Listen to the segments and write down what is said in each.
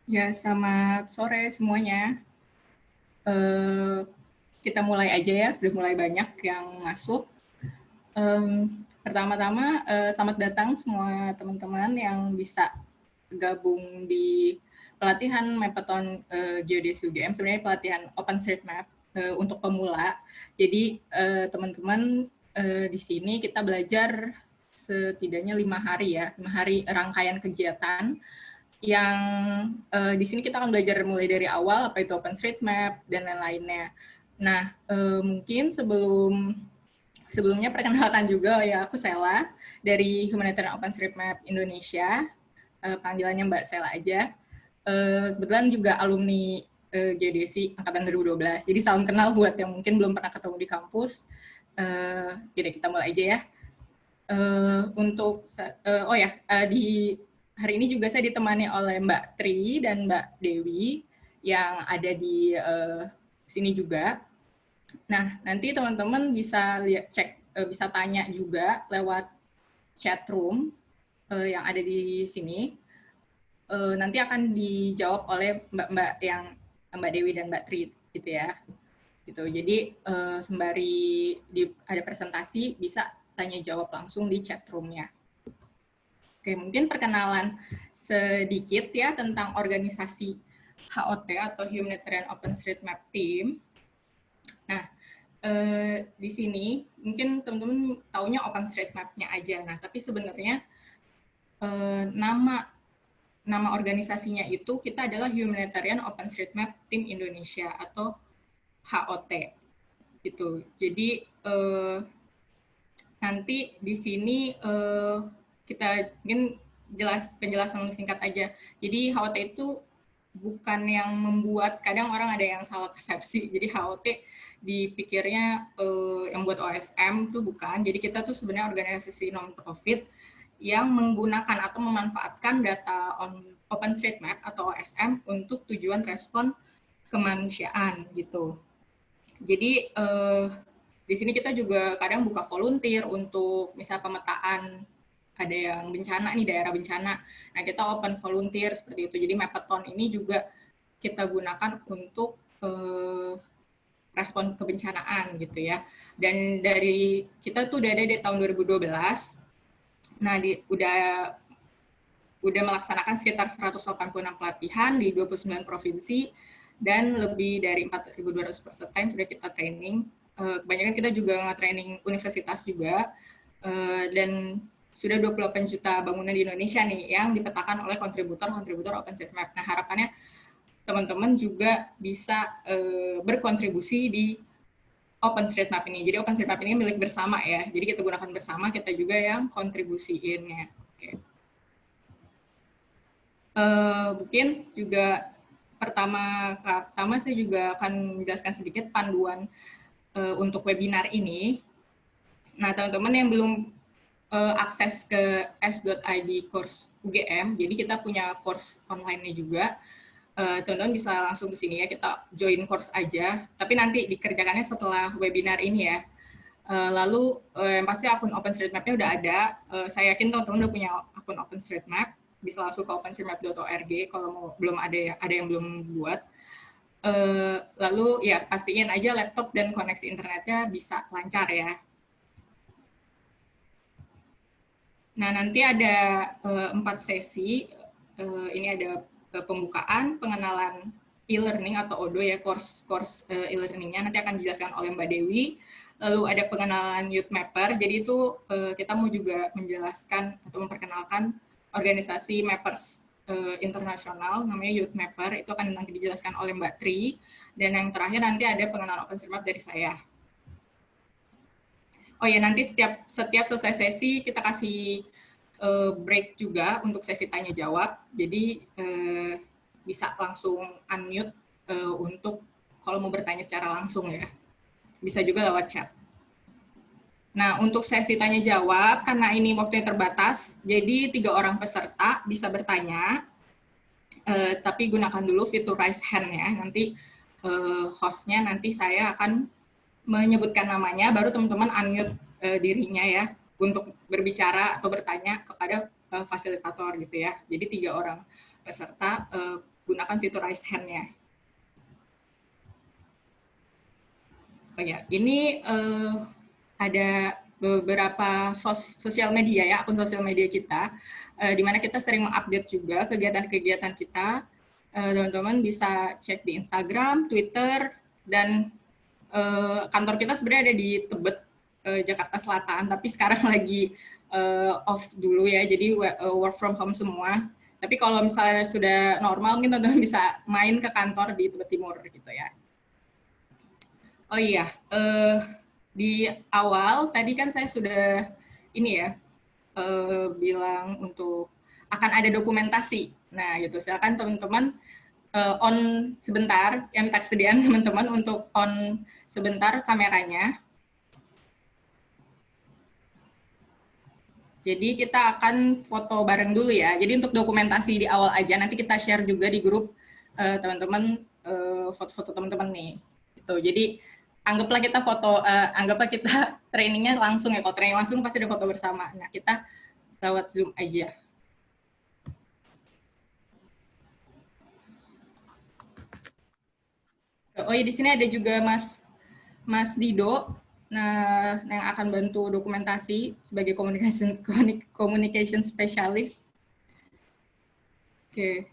Ya, selamat sore semuanya. Eh, kita mulai aja ya, sudah mulai banyak yang masuk. Pertama-tama, selamat datang semua teman-teman yang bisa gabung di pelatihan Mappathon Geodesi UGM. Sebenarnya pelatihan OpenStreetMap untuk pemula. Jadi teman-teman di sini kita belajar setidaknya 5 hari ya, 5 hari rangkaian kegiatan yang di sini kita akan belajar mulai dari awal apa itu OpenStreetMap dan lain-lainnya. Nah, mungkin sebelumnya perkenalkan juga ya, aku Sela dari Humanitarian OpenStreetMap Indonesia, panggilannya Mbak Sela aja. Kebetulan juga alumni Geodesi angkatan 2012. Jadi salam kenal buat yang mungkin belum pernah ketemu di kampus. Jadi kita mulai aja ya. Oh ya, di hari ini juga saya ditemani oleh Mbak Tri dan Mbak Dewi yang ada di sini juga. Nah, nanti teman-teman bisa bisa tanya juga lewat chat room yang ada di sini. Nanti akan dijawab oleh Mbak-mbak yang Mbak Dewi dan Mbak Tri gitu ya. Gitu. Jadi sembari ada presentasi bisa tanya jawab langsung di chat room-nya. Oke, mungkin perkenalan sedikit ya tentang organisasi HOT atau Humanitarian OpenStreetMap Team. Nah, di sini mungkin teman-teman taunya OpenStreetMap-nya aja. Nah, tapi sebenarnya nama organisasinya itu kita adalah Humanitarian OpenStreetMap Team Indonesia atau HOT gitu. Jadi nanti di sini kita mungkin penjelasan singkat aja. Jadi HOT itu bukan yang membuat, kadang orang ada yang salah persepsi. Jadi HOT dipikirnya yang buat OSM itu bukan. Jadi kita tuh sebenarnya organisasi non-profit yang menggunakan atau memanfaatkan data OpenStreetMap atau OSM untuk tujuan respon kemanusiaan gitu. Jadi di sini kita juga kadang buka volunteer untuk misal pemetaan, ada yang bencana nih, daerah bencana. Nah, kita open volunteer seperti itu. Jadi Mappathon ini juga kita gunakan untuk respon kebencanaan gitu ya. Dan dari kita tuh udah ada dari tahun 2012. Nah, udah melaksanakan sekitar 186 pelatihan di 29 provinsi dan lebih dari 4.200 peserta yang sudah kita training. Kebanyakan kita juga nge-training universitas juga, dan sudah 28 juta bangunan di Indonesia nih yang dipetakan oleh kontributor OpenStreetMap. Nah, harapannya teman-teman juga bisa berkontribusi di OpenStreetMap ini. Jadi OpenStreetMap ini milik bersama ya. Jadi kita gunakan bersama, kita juga yang kontribusiinnya. Oke. Mungkin juga pertama saya juga akan menjelaskan sedikit panduan untuk webinar ini. Nah, teman-teman yang belum akses ke s.id course UGM, jadi kita punya course online-nya juga. Teman-teman bisa langsung ke sini ya, kita join course aja, tapi nanti dikerjakannya setelah webinar ini ya. Lalu yang pasti akun OpenStreetMap-nya udah ada. Saya yakin teman-teman udah punya akun OpenStreetMap, bisa langsung ke openstreetmap.org kalau mau, belum ada yang belum buat. Lalu ya pastiin aja laptop dan koneksi internetnya bisa lancar ya. Nah, nanti ada 4 sesi. Ini ada pembukaan, pengenalan e-learning atau ODO ya, course e-learningnya nanti akan dijelaskan oleh Mbak Dewi. Lalu ada pengenalan Youth Mapper, jadi itu kita mau juga menjelaskan atau memperkenalkan organisasi mappers internasional, namanya Youth Mapper, itu akan nanti dijelaskan oleh Mbak Tri. Dan yang terakhir nanti ada pengenalan OpenStreetMap dari saya. Oh ya, nanti setiap selesai sesi kita kasih break juga untuk sesi tanya jawab. Jadi bisa langsung unmute untuk kalau mau bertanya secara langsung ya. Bisa juga lewat chat. Nah, untuk sesi tanya jawab karena ini waktunya terbatas, jadi 3 orang peserta bisa bertanya. Tapi gunakan dulu fitur raise hand ya. Nanti hostnya nanti saya akan menyebutkan namanya, baru teman-teman unmute dirinya ya untuk berbicara atau bertanya kepada fasilitator gitu ya. Jadi 3 orang peserta gunakan fitur raise hand-nya. Oh ya, ini ada beberapa sosial media ya, akun sosial media kita, di mana kita sering mengupdate juga kegiatan-kegiatan kita. Teman-teman bisa cek di Instagram, Twitter, dan kantor kita sebenarnya ada di Tebet, Jakarta Selatan, tapi sekarang lagi off dulu ya, jadi work from home semua. Tapi kalau misalnya sudah normal, mungkin teman-teman bisa main ke kantor di Tebet Timur gitu ya. Oh iya, di awal tadi kan saya sudah ini ya bilang untuk akan ada dokumentasi. Nah, gitu. Silakan teman-teman on sebentar, yang minta kesediaan teman-teman untuk on sebentar kameranya. Jadi kita akan foto bareng dulu ya. Jadi untuk dokumentasi di awal aja, nanti kita share juga di grup teman-teman foto-foto teman-teman nih. Gitu. Jadi anggaplah kita foto, anggaplah kita trainingnya langsung ya. Kalau training langsung pasti ada foto bersama. Nah kita lewat Zoom aja. Oh iya, di sini ada juga Mas Dido, nah yang akan bantu dokumentasi sebagai communication specialist. Oke.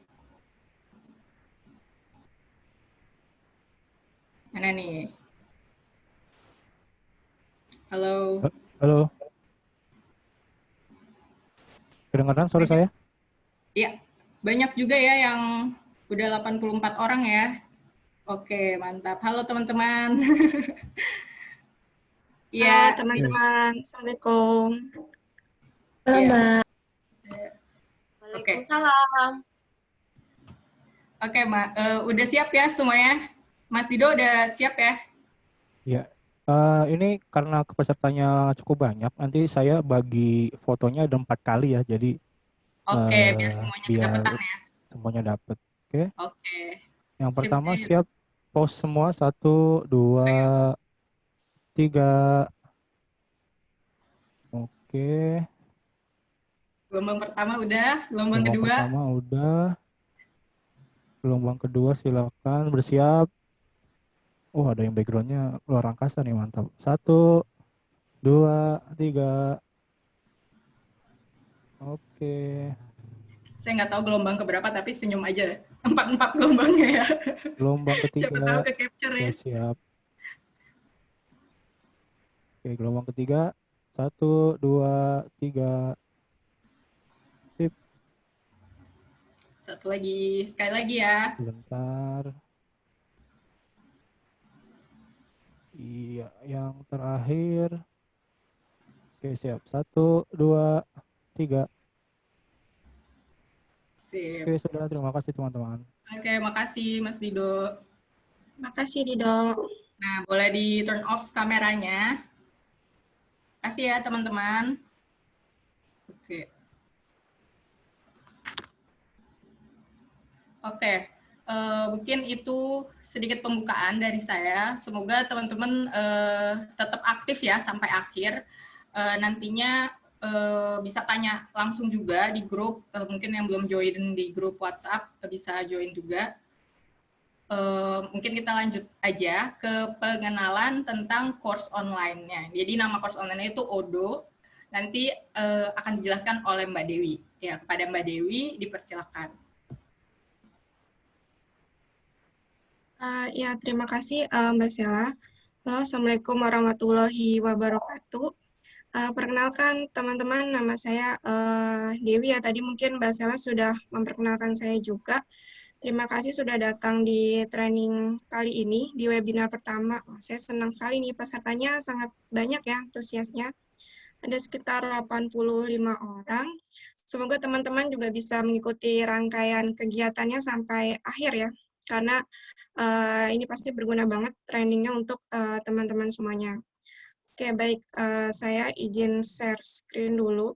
Mana nih? Halo. Halo. Kedengaran suara saya? Iya, banyak juga ya yang udah 84 orang ya. Oke, mantap. Halo teman-teman. Halo Iya. teman-teman, Assalamualaikum. Halo, Ya. Mbak. Oke. Waalaikumsalam. Oke, udah siap ya semuanya? Mas Dido udah siap ya? Ya. Ini karena pesertanya cukup banyak, nanti saya bagi fotonya ada 4 kali ya, jadi Oke, biar semuanya biar kedapetan ya. semuanya dapat. Oke. Oke. Yang Sip, pertama sip. siap, pose semua 1, 2, 3. Oke. Gelombang pertama udah, gelombang Gelombang kedua. pertama udah. Gelombang kedua silakan bersiap. Oh, ada yang backgroundnya luar angkasa nih, mantap. 1, 2, 3. Oke. Saya nggak tahu gelombang keberapa, tapi senyum aja. Empat gelombangnya ya. Gelombang Siapa tahu ketiga. ke capture ya. Oke, siap. Oke, gelombang ketiga. 1, 2, 3. Sip. Satu lagi, sekali lagi ya. Sebentar. Iya, yang terakhir. Oke, siap. 1, 2, 3. Sip. Oke, sudah. Terima kasih, teman-teman. Oke, makasih Mas Dido. Makasih Dido. Nah, boleh di turn off kameranya. Kasih ya teman-teman. Oke. Oke. Mungkin itu sedikit pembukaan dari saya. Semoga teman-teman tetap aktif ya sampai akhir. Nantinya bisa tanya langsung juga di grup. Mungkin yang belum join di grup WhatsApp bisa join juga. Mungkin kita lanjut aja ke pengenalan tentang course online-nya. Jadi nama course online-nya itu Odo. Nanti akan dijelaskan oleh Mbak Dewi. Ya, kepada Mbak Dewi dipersilakan. Ya, terima kasih Mbak Sela. Halo, Assalamualaikum warahmatullahi wabarakatuh. Perkenalkan teman-teman, nama saya Dewi ya. Tadi mungkin Mbak Sela sudah memperkenalkan saya juga. Terima kasih sudah datang di training kali ini, di webinar pertama. Saya senang sekali nih, pesertanya sangat banyak ya, antusiasnya. Ada sekitar 85 orang. Semoga teman-teman juga bisa mengikuti rangkaian kegiatannya sampai akhir ya, karena ini pasti berguna banget trainingnya untuk teman-teman semuanya. Oke, baik. Saya izin share screen dulu.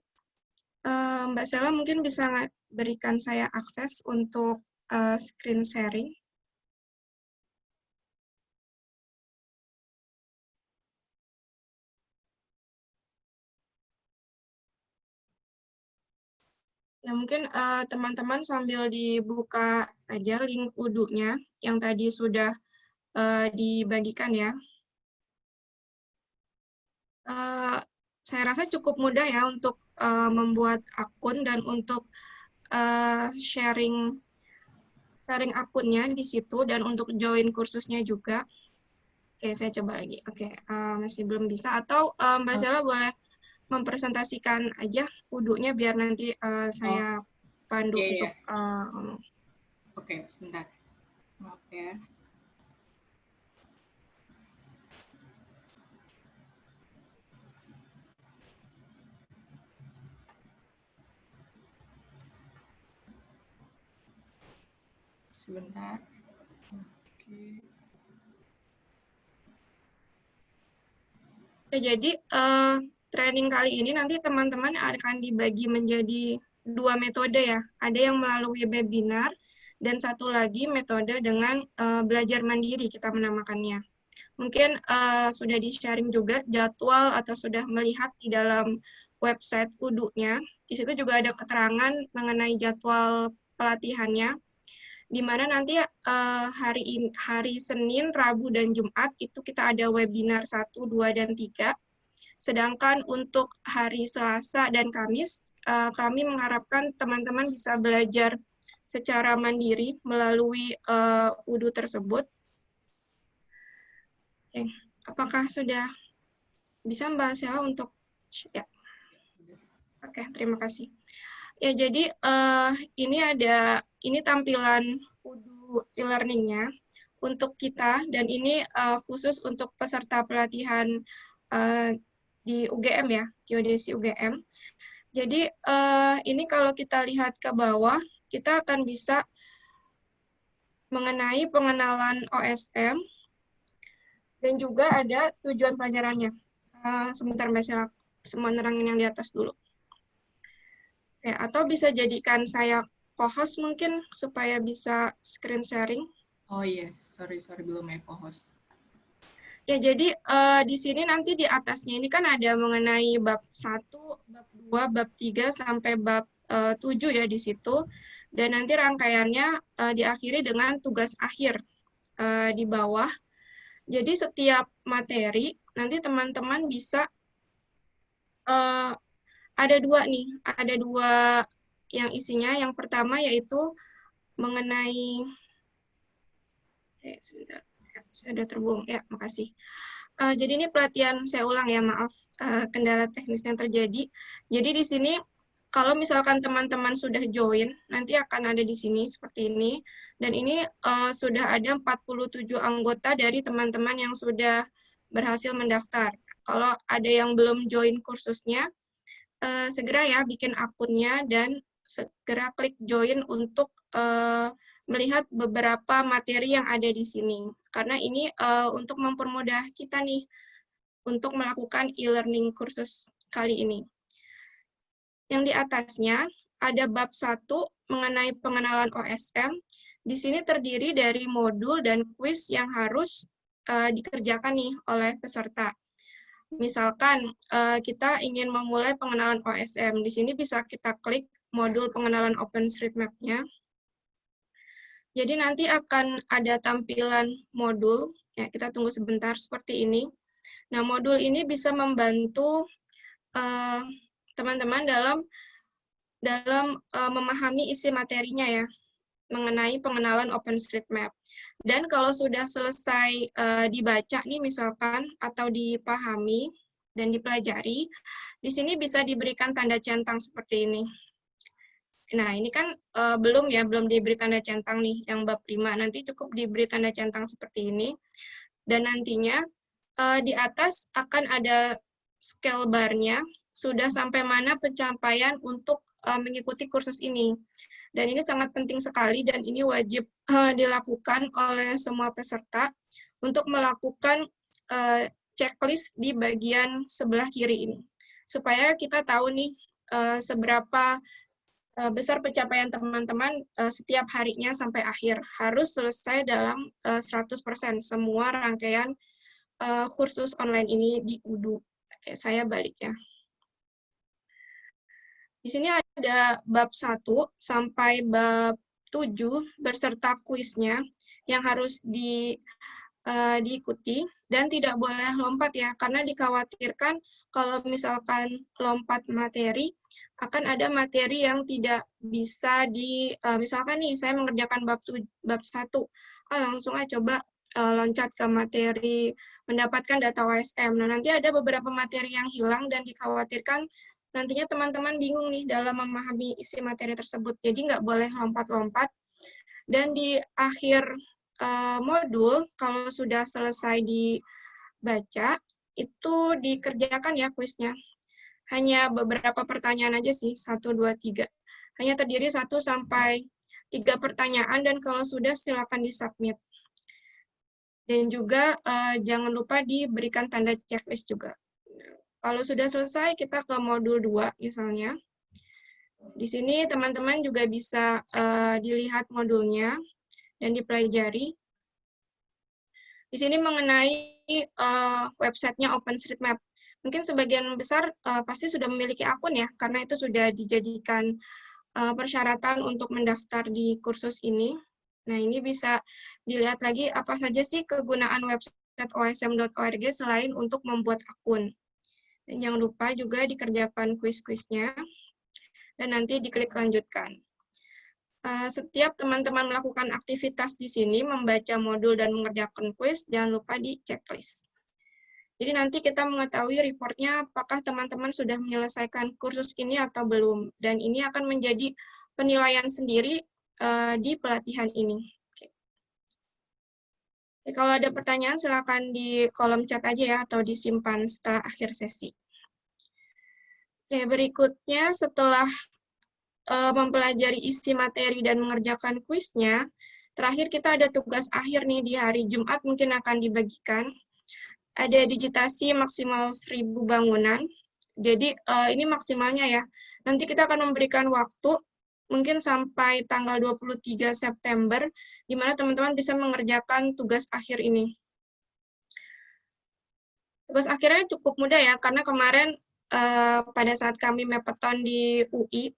Mbak Sela mungkin bisa berikan saya akses untuk screen sharing. Ya mungkin teman-teman sambil dibuka aja link Udu-nya yang tadi sudah dibagikan ya. Saya rasa cukup mudah ya untuk membuat akun dan untuk sharing akunnya di situ dan untuk join kursusnya juga. Oke, saya coba lagi. Oke, masih belum bisa. Atau Mbak Zela boleh mempresentasikan aja Udu-nya biar nanti saya pandu Iya, untuk iya. ngomong. Oke, sebentar. Maaf ya. Sebentar. Oke. Ya, jadi training kali ini nanti teman-teman akan dibagi menjadi 2 metode ya. Ada yang melalui webinar dan satu lagi metode dengan belajar mandiri kita menamakannya. Mungkin sudah di-sharing juga jadwal atau sudah melihat di dalam website Udu-nya. Di situ juga ada keterangan mengenai jadwal pelatihannya, di mana nanti hari Senin, Rabu, dan Jumat itu kita ada webinar 1, 2, dan 3. Sedangkan untuk hari Selasa dan Kamis, kami mengharapkan teman-teman bisa belajar secara mandiri melalui Udu tersebut. Oke. Apakah sudah bisa Mbak Sela untuk ya? Oke, terima kasih. Ya, jadi ini tampilan Udu e-learning-nya untuk kita, dan ini khusus untuk peserta pelatihan di UGM ya, Geodesi UGM. Jadi ini kalau kita lihat ke bawah, kita akan bisa mengenai pengenalan OSM, dan juga ada tujuan pelajarannya. Sebentar Mbak Sela, semua nerangin yang di atas dulu. Oke, atau bisa jadikan saya co-host mungkin supaya bisa screen sharing. Oh iya, sorry belum ya co-host. Ya, jadi di sini nanti di atasnya ini kan ada mengenai bab 1, bab 2, bab 3 sampai bab 7 ya di situ. Dan nanti rangkaiannya diakhiri dengan tugas akhir di bawah. Jadi setiap materi nanti teman-teman bisa ada 2 nih, ada 2 yang isinya. Yang pertama yaitu mengenai sebentar, saya sudah terhubung ya, makasih. Jadi ini pelatihan, saya ulang ya, maaf kendala teknis yang terjadi. Jadi di sini kalau misalkan teman-teman sudah join, nanti akan ada di sini seperti ini. Dan ini sudah ada 47 anggota dari teman-teman yang sudah berhasil mendaftar. Kalau ada yang belum join kursusnya, segera ya bikin akunnya dan segera klik join untuk melihat beberapa materi yang ada di sini. Karena ini untuk mempermudah kita nih untuk melakukan e-learning kursus kali ini. Yang di atasnya ada bab 1 mengenai pengenalan OSM. Di sini terdiri dari modul dan kuis yang harus dikerjakan nih oleh peserta. Misalkan kita ingin memulai pengenalan OSM, di sini bisa kita klik modul pengenalan OpenStreetMap-nya. Jadi nanti akan ada tampilan modul, ya kita tunggu sebentar seperti ini. Nah, modul ini bisa membantu teman-teman dalam memahami isi materinya ya, mengenai pengenalan OpenStreetMap. Dan kalau sudah selesai dibaca nih misalkan, atau dipahami dan dipelajari, di sini bisa diberikan tanda centang seperti ini. Nah, ini kan belum diberi tanda centang nih, yang bab 5. Nanti cukup diberi tanda centang seperti ini. Dan nantinya di atas akan ada scale bar-nya, sudah sampai mana pencapaian untuk mengikuti kursus ini. Dan ini sangat penting sekali, dan ini wajib dilakukan oleh semua peserta untuk melakukan checklist di bagian sebelah kiri ini. Supaya kita tahu nih seberapa besar pencapaian teman-teman setiap harinya sampai akhir. Harus selesai dalam 100% semua rangkaian kursus online ini di Udu. Oke, saya balik ya. Di sini ada ada bab 1 sampai bab 7 berserta kuisnya yang harus diikuti dan tidak boleh lompat ya, karena dikhawatirkan kalau misalkan lompat materi akan ada materi yang tidak bisa misalkan nih saya mengerjakan bab 1, langsung aja coba loncat ke materi mendapatkan data OSM. Nah, nanti ada beberapa materi yang hilang dan dikhawatirkan nantinya teman-teman bingung nih dalam memahami isi materi tersebut. Jadi nggak boleh lompat-lompat. Dan di akhir modul, kalau sudah selesai dibaca, itu dikerjakan ya kuisnya. Hanya beberapa pertanyaan aja sih, 1, 2, 3. Hanya terdiri 1 sampai 3 pertanyaan, dan kalau sudah silakan di-submit. Dan juga jangan lupa diberikan tanda checklist juga. Kalau sudah selesai, kita ke modul 2 misalnya. Di sini teman-teman juga bisa dilihat modulnya dan dipelajari. Di sini mengenai websitenya OpenStreetMap. Mungkin sebagian besar pasti sudah memiliki akun ya, karena itu sudah dijadikan persyaratan untuk mendaftar di kursus ini. Nah, ini bisa dilihat lagi apa saja sih kegunaan website osm.org selain untuk membuat akun. Dan jangan lupa juga dikerjakan kuis-kuisnya, dan nanti diklik lanjutkan. Setiap teman-teman melakukan aktivitas di sini, membaca modul dan mengerjakan kuis, jangan lupa di checklist. Jadi nanti kita mengetahui reportnya apakah teman-teman sudah menyelesaikan kursus ini atau belum. Dan ini akan menjadi penilaian sendiri di pelatihan ini. Oke. Kalau ada pertanyaan, silakan di kolom chat aja ya, atau disimpan setelah akhir sesi. Oke, berikutnya setelah mempelajari isi materi dan mengerjakan kuisnya, terakhir kita ada tugas akhir nih di hari Jumat mungkin akan dibagikan. Ada digitasi maksimal 1000 bangunan. Jadi ini maksimalnya ya. Nanti kita akan memberikan waktu mungkin sampai tanggal 23 September, di mana teman-teman bisa mengerjakan tugas akhir ini. Tugas akhirnya cukup mudah ya, karena kemarin pada saat kami Mappeton di UI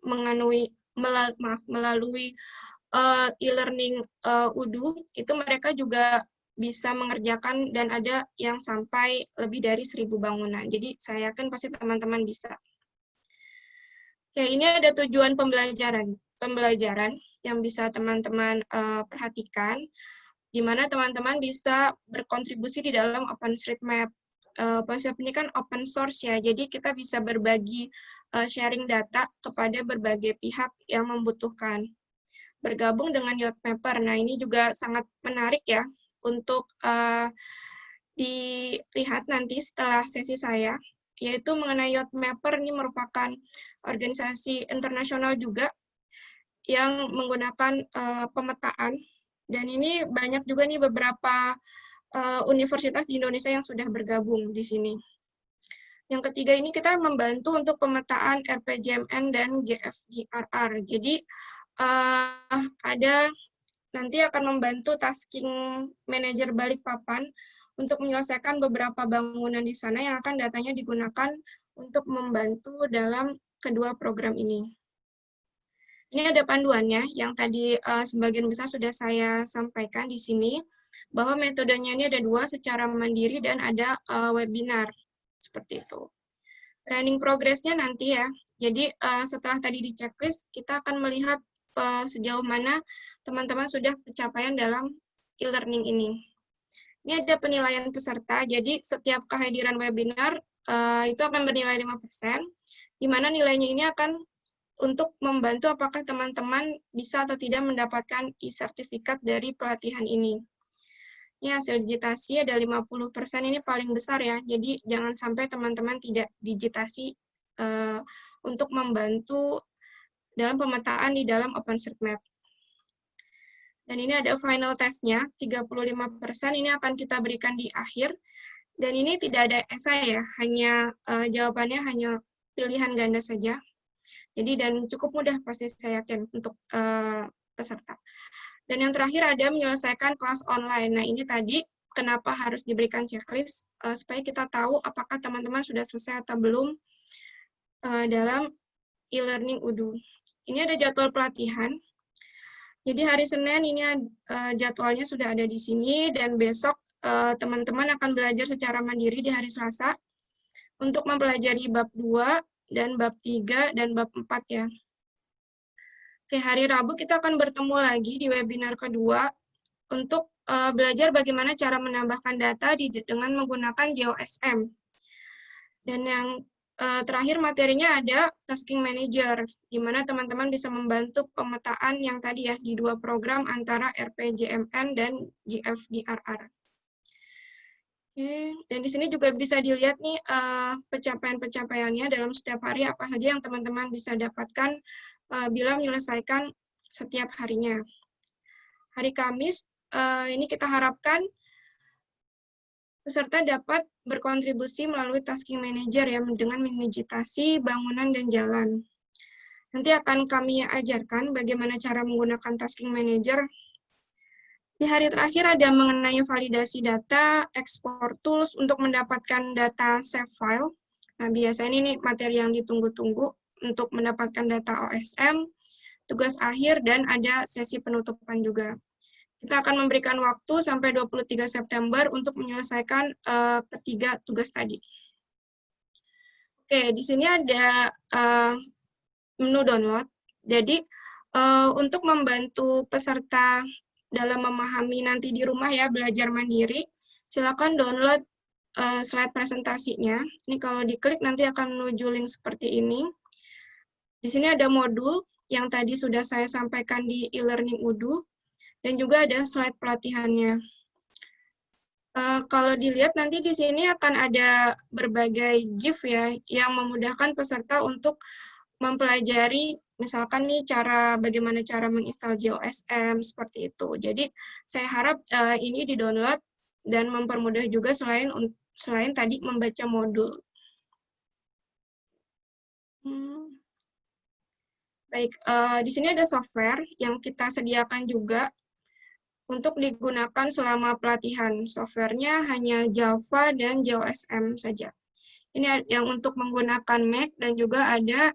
melalui e-learning UDU, itu mereka juga bisa mengerjakan dan ada yang sampai lebih dari 1000 bangunan. Jadi saya yakin pasti teman-teman bisa. Oke, ini ada tujuan pembelajaran yang bisa teman-teman perhatikan, di mana teman-teman bisa berkontribusi di dalam OpenStreetMap. OpenStreetMap ini kan open source ya, jadi kita bisa berbagi sharing data kepada berbagai pihak yang membutuhkan. Bergabung dengan Yachtmapper, nah ini juga sangat menarik ya untuk dilihat nanti setelah sesi saya, yaitu mengenai Yachtmapper. Ini merupakan organisasi internasional juga yang menggunakan pemetaan, dan ini banyak juga nih beberapa universitas di Indonesia yang sudah bergabung di sini. Yang ketiga ini kita membantu untuk pemetaan RPJMN dan GFGRR. Jadi ada nanti akan membantu tasking manajer Balikpapan untuk menyelesaikan beberapa bangunan di sana yang akan datanya digunakan untuk membantu dalam kedua program ini. Ini ada panduannya yang tadi sebagian besar sudah saya sampaikan di sini, bahwa metodenya ini ada 2, secara mandiri dan ada webinar, seperti itu. Planning progress-nya nanti ya, jadi setelah tadi di checklist, kita akan melihat sejauh mana teman-teman sudah pencapaian dalam e-learning ini. Ini ada penilaian peserta, jadi setiap kehadiran webinar itu akan bernilai 5%, di mana nilainya ini akan untuk membantu apakah teman-teman bisa atau tidak mendapatkan e-sertifikat dari pelatihan ini. Ini hasil digitasi ada 50%, ini paling besar ya, jadi jangan sampai teman-teman tidak digitasi untuk membantu dalam pemetaan di dalam OpenStreetMap. Dan ini ada final testnya, 35%, ini akan kita berikan di akhir, dan ini tidak ada esai ya, hanya jawabannya hanya pilihan ganda saja. Jadi dan cukup mudah pasti saya yakin untuk peserta. Dan yang terakhir ada menyelesaikan kelas online. Nah ini tadi kenapa harus diberikan checklist, supaya kita tahu apakah teman-teman sudah selesai atau belum dalam e-learning UDU. Ini ada jadwal pelatihan. Jadi hari Senin ini jadwalnya sudah ada di sini, dan besok teman-teman akan belajar secara mandiri di hari Selasa untuk mempelajari bab 2 dan bab 3 dan bab 4 ya. Oke, hari Rabu kita akan bertemu lagi di webinar kedua untuk belajar bagaimana cara menambahkan data dengan menggunakan GeoSM. Dan yang terakhir materinya ada Tasking Manager, di mana teman-teman bisa membantu pemetaan yang tadi ya, di dua program antara RPJMN dan GFDRR. Oke, dan di sini juga bisa dilihat nih pencapaian-pencapaiannya dalam setiap hari, apa saja yang teman-teman bisa dapatkan bila menyelesaikan setiap harinya. Hari Kamis, ini kita harapkan peserta dapat berkontribusi melalui Tasking Manager ya, dengan mendigitasi bangunan dan jalan. Nanti akan kami ajarkan bagaimana cara menggunakan Tasking Manager. Di hari terakhir ada mengenai validasi data, export tools untuk mendapatkan data save file. Nah, biasanya ini materi yang ditunggu-tunggu untuk mendapatkan data OSM, tugas akhir, dan ada sesi penutupan juga. Kita akan memberikan waktu sampai 23 September untuk menyelesaikan ketiga tugas tadi. Oke, di sini ada menu download. Jadi, untuk membantu peserta dalam memahami nanti di rumah ya, belajar mandiri, silakan download slide presentasinya. Ini kalau diklik nanti akan menuju link seperti ini. Di sini ada modul yang tadi sudah saya sampaikan di e-learning UDU, dan juga ada slide pelatihannya. Kalau dilihat nanti di sini akan ada berbagai GIF ya, yang memudahkan peserta untuk mempelajari, misalkan nih bagaimana cara menginstal GeoSM, seperti itu. Jadi saya harap ini di-download dan mempermudah juga selain tadi membaca modul. Baik, di sini ada software yang kita sediakan juga untuk digunakan selama pelatihan. Softwarenya hanya Java dan GeoSM saja. Ini yang untuk menggunakan Mac dan juga ada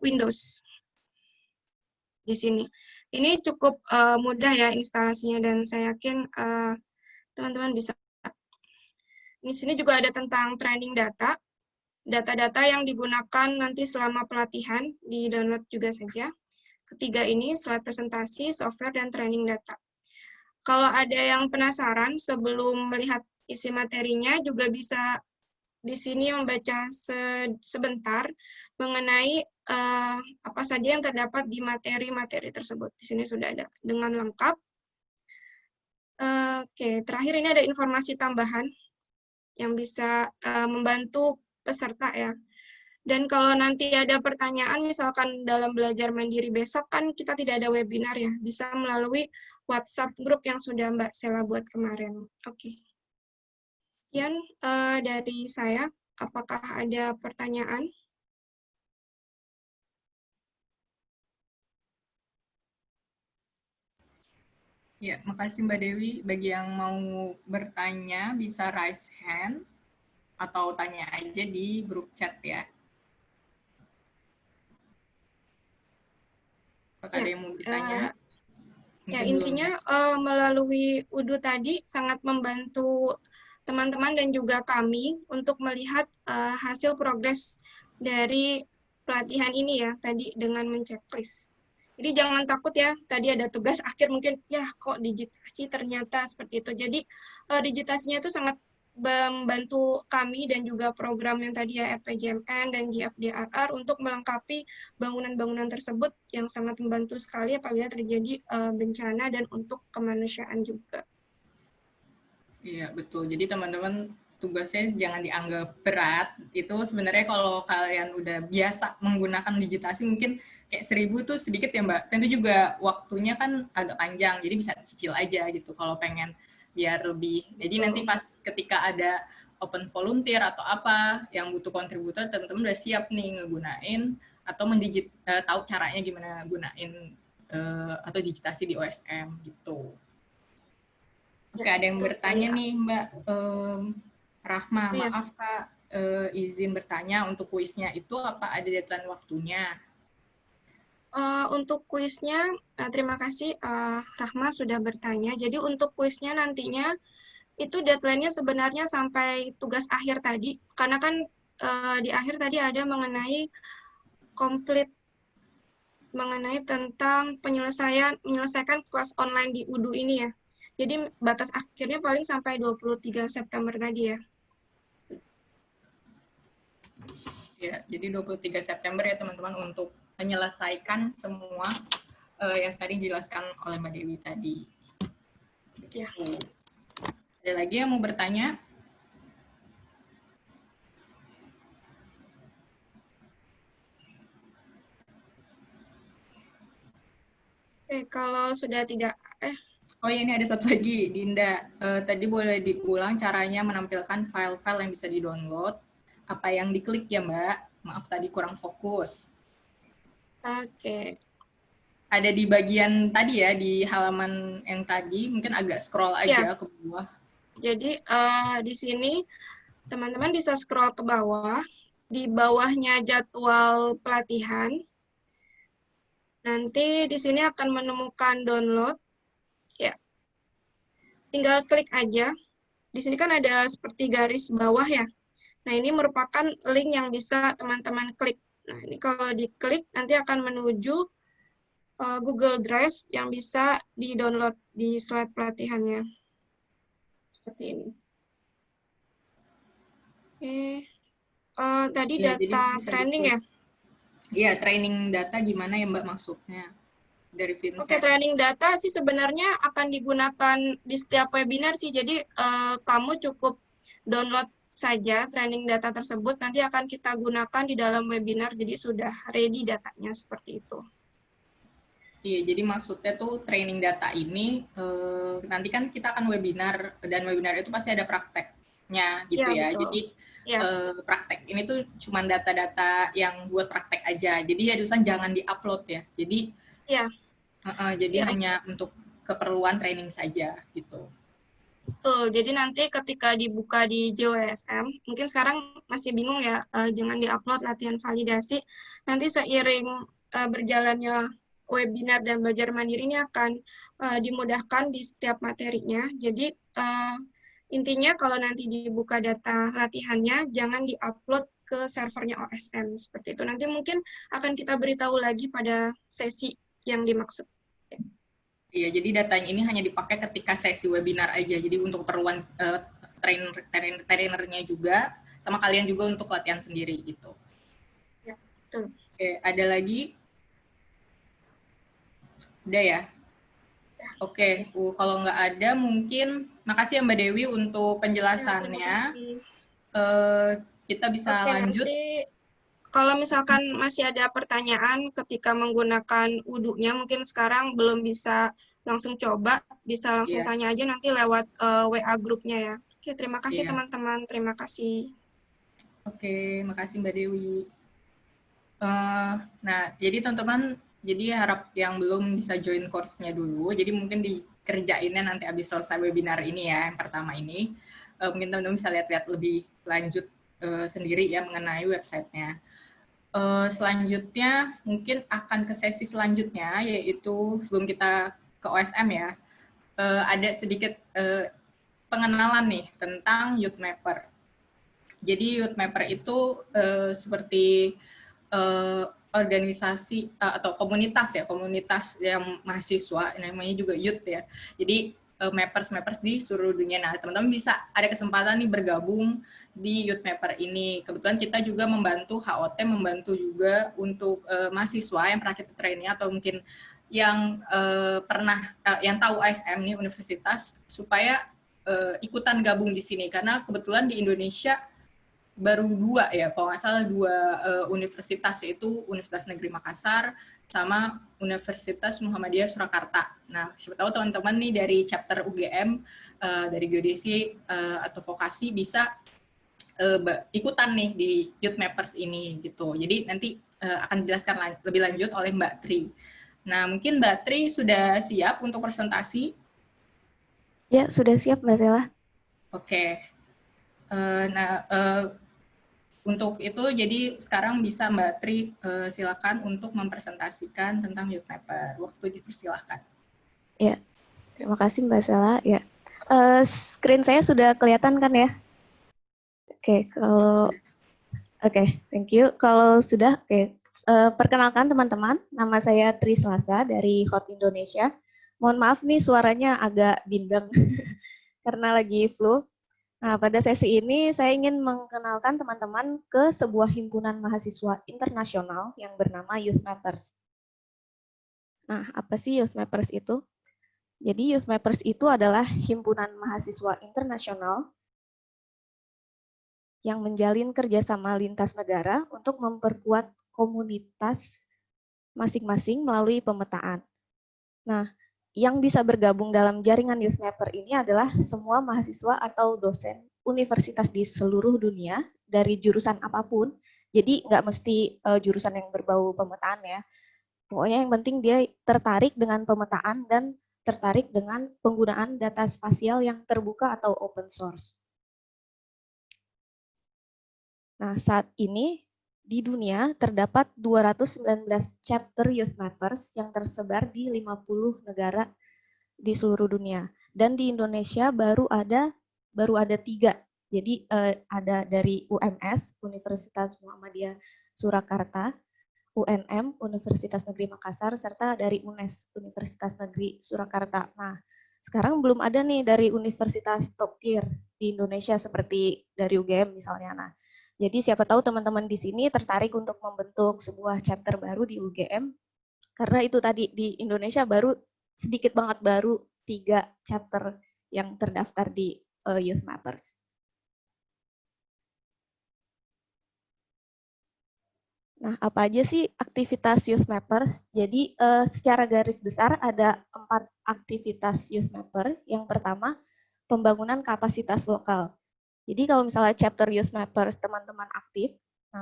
Windows di sini. Ini cukup mudah ya instalasinya, dan saya yakin teman-teman bisa. Di sini juga ada tentang training data. Data-data yang digunakan nanti selama pelatihan, di-download juga saja. Ketiga ini, slide presentasi, software, dan training data. Kalau ada yang penasaran sebelum melihat isi materinya, juga bisa di sini membaca sebentar mengenai apa saja yang terdapat di materi-materi tersebut. Di sini sudah ada dengan lengkap. Oke, terakhir ini ada informasi tambahan yang bisa membantu peserta ya. Dan kalau nanti ada pertanyaan, misalkan dalam belajar mandiri besok, kan kita tidak ada webinar ya, bisa melalui WhatsApp grup yang sudah Mbak Sela buat kemarin. Oke. Sekian dari saya. Apakah ada pertanyaan? Ya, makasih Mbak Dewi. Bagi yang mau bertanya, bisa raise hand atau tanya aja di grup chat ya. Apakah ada yang mau bertanya? Ya, intinya melalui UDU tadi sangat membantu teman-teman dan juga kami untuk melihat hasil progres dari pelatihan ini ya, tadi dengan men-checklist. Jadi jangan takut ya, tadi ada tugas akhir mungkin, ya kok digitasi ternyata seperti itu. Jadi digitasinya itu sangat membantu kami dan juga program yang tadi ya RPJMN dan GFDRR untuk melengkapi bangunan-bangunan tersebut, yang sangat membantu sekali apabila terjadi bencana dan untuk kemanusiaan juga. Iya, betul. Jadi teman-teman tugasnya jangan dianggap berat. Itu sebenarnya kalau kalian udah biasa menggunakan digitasi mungkin kayak 1000 tuh sedikit ya Mbak. Tentu juga waktunya kan agak panjang, jadi bisa cicil aja gitu kalau pengen biar lebih. Jadi nanti pas ketika ada open volunteer atau apa yang butuh kontributor, teman-teman udah siap nih ngegunain atau tahu caranya gimana gunain atau digitasi di OSM gitu. Oke, ada yang bertanya nih Mbak Rahma, maaf Kak, izin bertanya untuk kuisnya itu apa ada deadline waktunya? Untuk kuisnya, terima kasih Rahma sudah bertanya. Jadi untuk kuisnya nantinya itu deadline-nya sebenarnya sampai tugas akhir tadi, karena kan di akhir tadi ada mengenai tentang menyelesaikan kelas online di UDU ini ya. Jadi batas akhirnya paling sampai 23 September tadi ya. Ya, jadi 23 September ya teman-teman untuk menyelesaikan semua yang tadi dijelaskan oleh Mbak Dewi tadi. Ya. Ada lagi yang mau bertanya? Oke, kalau sudah tidak, Oh ya, ini ada satu lagi, Dinda. Tadi boleh diulang caranya menampilkan file-file yang bisa di-download. Apa yang diklik ya, Mbak? Maaf tadi kurang fokus. Oke. Ada di bagian tadi ya, di halaman yang tadi, mungkin agak scroll aja ke bawah. Jadi di sini teman-teman bisa scroll ke bawah. Di bawahnya jadwal pelatihan. Nanti di sini akan menemukan download. Ya. Tinggal klik aja. Di sini kan ada seperti garis bawah ya. Nah, ini merupakan link yang bisa teman-teman klik. Nah, ini kalau diklik nanti akan menuju Google Drive yang bisa di-download di slide pelatihannya. Seperti ini. Oke. Tadi Ya, data training ya? Iya, training data gimana ya Mbak maksudnya? Dari Vincent. Oke, training data sih sebenarnya akan digunakan di setiap webinar sih. Jadi kamu cukup download saja training data tersebut, nanti akan kita gunakan di dalam webinar, jadi sudah ready datanya seperti itu. Iya, jadi maksudnya tuh training data ini, nanti kan kita akan webinar, dan webinar itu pasti ada prakteknya gitu ya. Betul. Jadi praktek ini tuh cuma data-data yang buat praktek aja. Jadi ya dosen jangan di-upload ya. Jadi jadi hanya untuk keperluan training saja gitu. Betul, jadi nanti ketika dibuka di JOSM, mungkin sekarang masih bingung ya, jangan di-upload latihan validasi. Nanti seiring berjalannya webinar dan belajar mandiri ini akan dimudahkan di setiap materinya. Jadi intinya kalau nanti dibuka data latihannya, jangan di-upload ke servernya OSM, seperti itu. Nanti mungkin akan kita beritahu lagi pada sesi yang dimaksud. Iya, jadi datanya ini hanya dipakai ketika sesi webinar aja. Jadi untuk keperluan trainernya juga, sama kalian juga untuk latihan sendiri gitu. Ya, betul. Oke, ada lagi? Udah ya? Oke, kalau nggak ada mungkin makasih ya Mbak Dewi untuk penjelasannya. Kita bisa lanjut. Nanti kalau misalkan masih ada pertanyaan ketika menggunakan UDU-nya, mungkin sekarang belum bisa langsung coba, bisa langsung tanya aja nanti lewat WA grupnya ya. Oke, terima kasih teman-teman, terima kasih. Oke, makasih Mbak Dewi. Nah, jadi teman-teman, jadi harap yang belum bisa join course-nya dulu, jadi mungkin dikerjainnya nanti habis selesai webinar ini ya, yang pertama ini. Mungkin teman-teman bisa lihat-lihat lebih lanjut sendiri ya mengenai website-nya. Selanjutnya mungkin akan ke sesi selanjutnya, yaitu sebelum kita ke OSM ya, ada sedikit pengenalan nih tentang Youth Mapper. Jadi Youth Mapper itu seperti organisasi atau komunitas ya, komunitas yang mahasiswa, namanya juga youth ya. Jadi mappers di seluruh dunia. Nah, teman-teman bisa ada kesempatan nih bergabung di Youth Mapper ini. Kebetulan kita juga membantu HOT, membantu juga untuk mahasiswa yang pernah kita training atau mungkin yang pernah yang tahu ASM nih universitas supaya ikutan gabung di sini karena kebetulan di Indonesia baru dua ya, kalau nggak salah dua universitas, yaitu Universitas Negeri Makassar sama Universitas Muhammadiyah Surakarta. Nah, siapa tahu teman-teman nih dari chapter UGM, dari geodesi atau vokasi bisa ikutan nih di Youth Mappers ini gitu. Jadi nanti akan dijelaskan lebih lanjut oleh Mbak Tri. Nah, mungkin Mbak Tri sudah siap untuk presentasi? Ya, sudah siap Mbak Sela. Oke. Nah, Untuk itu, jadi sekarang bisa Mbak Tri silakan untuk mempresentasikan tentang youth mapper. Waktu dipersilakan. Ya, terima kasih Mbak Sela. Ya, screen saya sudah kelihatan kan ya? Oke, thank you. Kalau sudah, perkenalkan teman-teman, nama saya Tri Selasa dari Hot Indonesia. Mohon maaf nih suaranya agak bindeng karena lagi flu. Nah, pada sesi ini saya ingin mengenalkan teman-teman ke sebuah himpunan mahasiswa internasional yang bernama Youth Mappers. Nah, apa sih Youth Mappers itu? Jadi Youth Mappers itu adalah himpunan mahasiswa internasional yang menjalin kerjasama lintas negara untuk memperkuat komunitas masing-masing melalui pemetaan. Nah, yang bisa bergabung dalam jaringan Youth Mapper ini adalah semua mahasiswa atau dosen universitas di seluruh dunia dari jurusan apapun. Jadi nggak mesti jurusan yang berbau pemetaan ya. Pokoknya yang penting dia tertarik dengan pemetaan dan tertarik dengan penggunaan data spasial yang terbuka atau open source. Nah, saat ini di dunia terdapat 219 chapter Youth Mappers yang tersebar di 50 negara di seluruh dunia. Dan di Indonesia baru ada 3. Jadi ada dari UMS, Universitas Muhammadiyah Surakarta, UNM, Universitas Negeri Makassar, serta dari UNES, Universitas Negeri Surakarta. Nah, sekarang belum ada nih dari universitas top tier di Indonesia seperti dari UGM misalnya. Nah, jadi siapa tahu teman-teman di sini tertarik untuk membentuk sebuah chapter baru di UGM, karena itu tadi di Indonesia baru sedikit banget, baru 3 chapter yang terdaftar di Youth Mappers. Nah, apa aja sih aktivitas Youth Mappers? Jadi secara garis besar ada 4 aktivitas Youth Mapper. Yang pertama, pembangunan kapasitas lokal. Jadi kalau misalnya chapter Youth Mappers teman-teman aktif, nah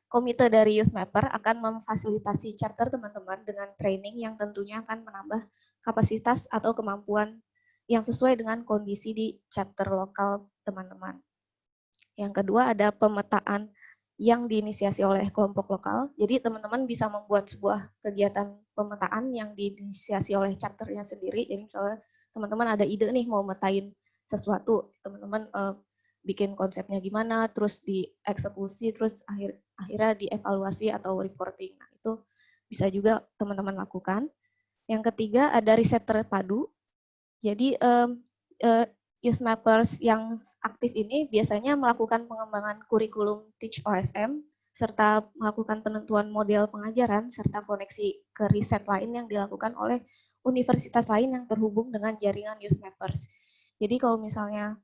komite dari Youth Mapper akan memfasilitasi chapter teman-teman dengan training yang tentunya akan menambah kapasitas atau kemampuan yang sesuai dengan kondisi di chapter lokal teman-teman. Yang kedua ada pemetaan yang diinisiasi oleh kelompok lokal. Jadi teman-teman bisa membuat sebuah kegiatan pemetaan yang diinisiasi oleh chapternya sendiri. Jadi misalnya teman-teman ada ide nih mau metain sesuatu, teman-teman bikin konsepnya gimana, terus dieksekusi, terus akhirnya dievaluasi atau reporting. Nah, itu bisa juga teman-teman lakukan. Yang ketiga ada riset terpadu. Jadi Youth Mappers yang aktif ini biasanya melakukan pengembangan kurikulum Teach OSM, serta melakukan penentuan model pengajaran, serta koneksi ke riset lain yang dilakukan oleh universitas lain yang terhubung dengan jaringan Youth Mappers. Jadi kalau misalnya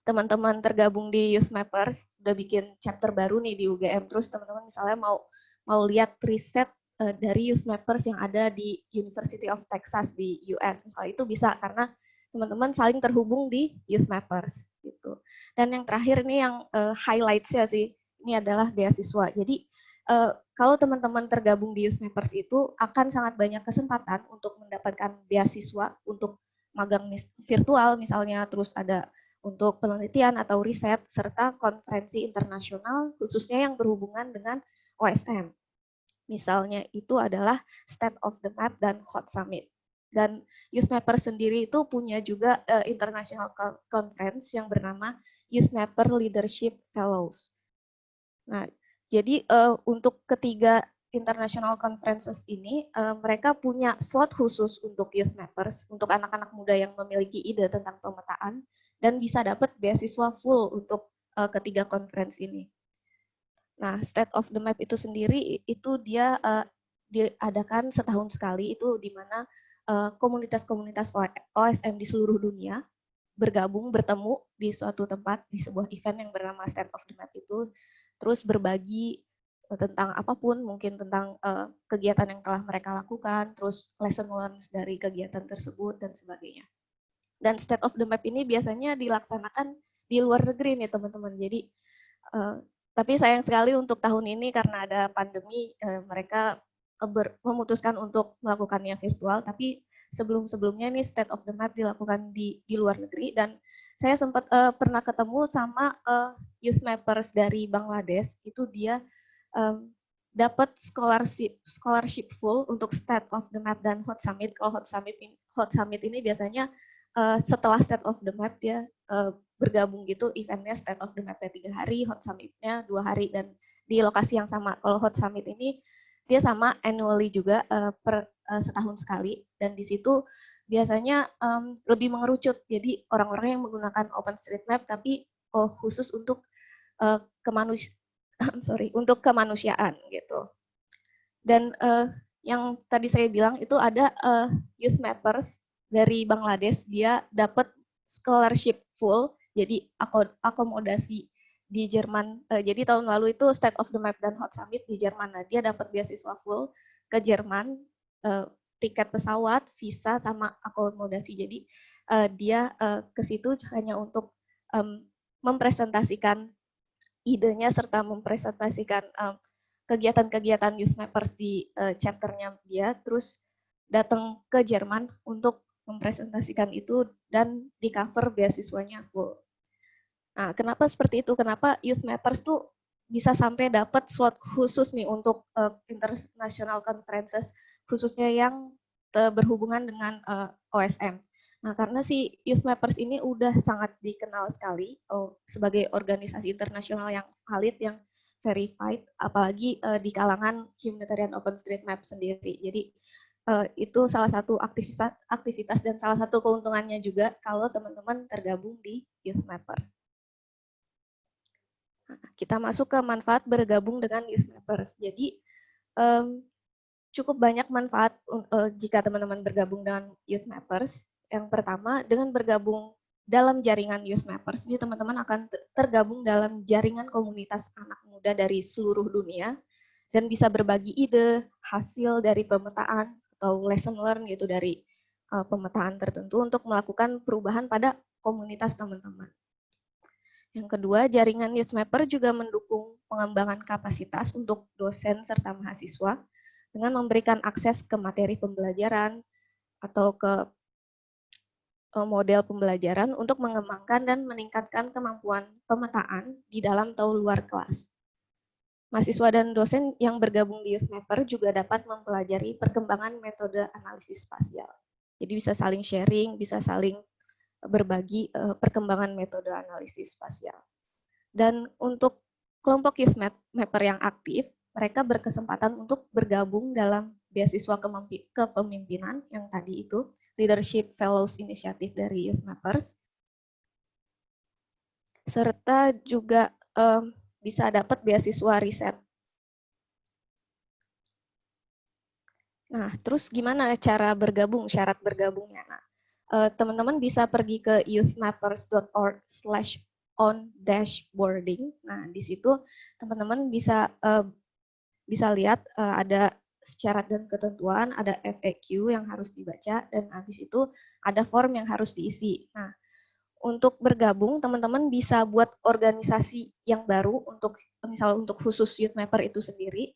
teman-teman tergabung di Youth Mappers, udah bikin chapter baru nih di UGM, terus teman-teman misalnya mau lihat riset dari Youth Mappers yang ada di University of Texas di US, misalnya itu bisa karena teman-teman saling terhubung di Youth Mappers gitu. Dan yang terakhir ini yang highlights-nya sih, ini adalah beasiswa. Jadi kalau teman-teman tergabung di Youth Mappers itu akan sangat banyak kesempatan untuk mendapatkan beasiswa untuk magang virtual misalnya, terus ada untuk penelitian atau riset, serta konferensi internasional khususnya yang berhubungan dengan OSM. Misalnya itu adalah State of the Map dan Hot Summit. Dan Youth Mapper sendiri itu punya juga international conference yang bernama Youth Mapper Leadership Fellows. Nah, jadi untuk ketiga international conferences ini, mereka punya slot khusus untuk Youth Mappers, untuk anak-anak muda yang memiliki ide tentang pemetaan, dan bisa dapat beasiswa full untuk ketiga conference ini. Nah, State of the Map itu sendiri, itu dia diadakan setahun sekali, itu di mana komunitas-komunitas OSM di seluruh dunia bergabung, bertemu di suatu tempat, di sebuah event yang bernama State of the Map itu, terus berbagi tentang apapun, mungkin tentang kegiatan yang telah mereka lakukan, terus lesson learned dari kegiatan tersebut, dan sebagainya. Dan State of the Map ini biasanya dilaksanakan di luar negeri nih teman-teman. Jadi, tapi sayang sekali untuk tahun ini karena ada pandemi, mereka memutuskan untuk melakukannya virtual, tapi sebelum-sebelumnya nih State of the Map dilakukan di luar negeri, dan saya sempat pernah ketemu sama youth mappers dari Bangladesh. Itu dia dapat scholarship full untuk State of the Map dan Hot Summit. Kalau Hot Summit ini biasanya setelah State of the Map dia bergabung gitu, eventnya State of the Map-nya 3 hari, Hot Summit-nya 2 hari, dan di lokasi yang sama. Kalau Hot Summit ini dia sama annually juga per setahun sekali, dan di situ biasanya lebih mengerucut. Jadi orang-orang yang menggunakan OpenStreetMap tapi khusus untuk untuk kemanusiaan gitu. Dan yang tadi saya bilang itu ada youth mappers dari Bangladesh, dia dapat scholarship full, jadi akomodasi di Jerman. Jadi tahun lalu itu State of the Map dan Hot Summit di Jerman. Nah, dia dapat beasiswa full ke Jerman, tiket pesawat, visa, sama akomodasi. Jadi dia ke situ hanya untuk mempresentasikan idenya serta mempresentasikan kegiatan-kegiatan youth mappers di chapternya dia, terus datang ke Jerman untuk mempresentasikan itu dan di cover beasiswanya full. Nah, kenapa seperti itu? Kenapa youth mappers tuh bisa sampai dapat slot khusus nih untuk international conferences, khususnya yang berhubungan dengan OSM. Nah, karena si youth mappers ini udah sangat dikenal sekali sebagai organisasi internasional yang valid, yang verified, apalagi di kalangan humanitarian OpenStreetMap sendiri. Jadi itu salah satu aktivitas dan salah satu keuntungannya juga kalau teman-teman tergabung di youth mapper. Nah, kita masuk ke manfaat bergabung dengan youth mappers. Jadi cukup banyak manfaat jika teman-teman bergabung dengan youth mappers. Yang pertama, dengan bergabung dalam jaringan youth mappers, ini teman-teman akan tergabung dalam jaringan komunitas anak muda dari seluruh dunia dan bisa berbagi ide, hasil dari pemetaan atau lesson learn gitu dari pemetaan tertentu untuk melakukan perubahan pada komunitas teman-teman. Yang kedua, jaringan youth mapper juga mendukung pengembangan kapasitas untuk dosen serta mahasiswa dengan memberikan akses ke materi pembelajaran atau ke model pembelajaran untuk mengembangkan dan meningkatkan kemampuan pemetaan di dalam atau luar kelas. Mahasiswa dan dosen yang bergabung di youth mapper juga dapat mempelajari perkembangan metode analisis spasial. Jadi bisa saling sharing, bisa saling berbagi perkembangan metode analisis spasial. Dan untuk kelompok youth mapper yang aktif, mereka berkesempatan untuk bergabung dalam beasiswa kepemimpinan yang tadi itu, Leadership Fellows Initiative dari Youth Mappers, serta juga bisa dapat beasiswa riset. Nah, terus gimana cara bergabung, syarat bergabungnya? Nah, teman-teman bisa pergi ke youthmappers.org/on-boarding. Nah, di situ teman-teman bisa lihat ada syarat dan ketentuan, ada FAQ yang harus dibaca, dan habis itu ada form yang harus diisi. Nah, untuk bergabung, teman-teman bisa buat organisasi yang baru untuk misalnya untuk khusus youth mapper itu sendiri.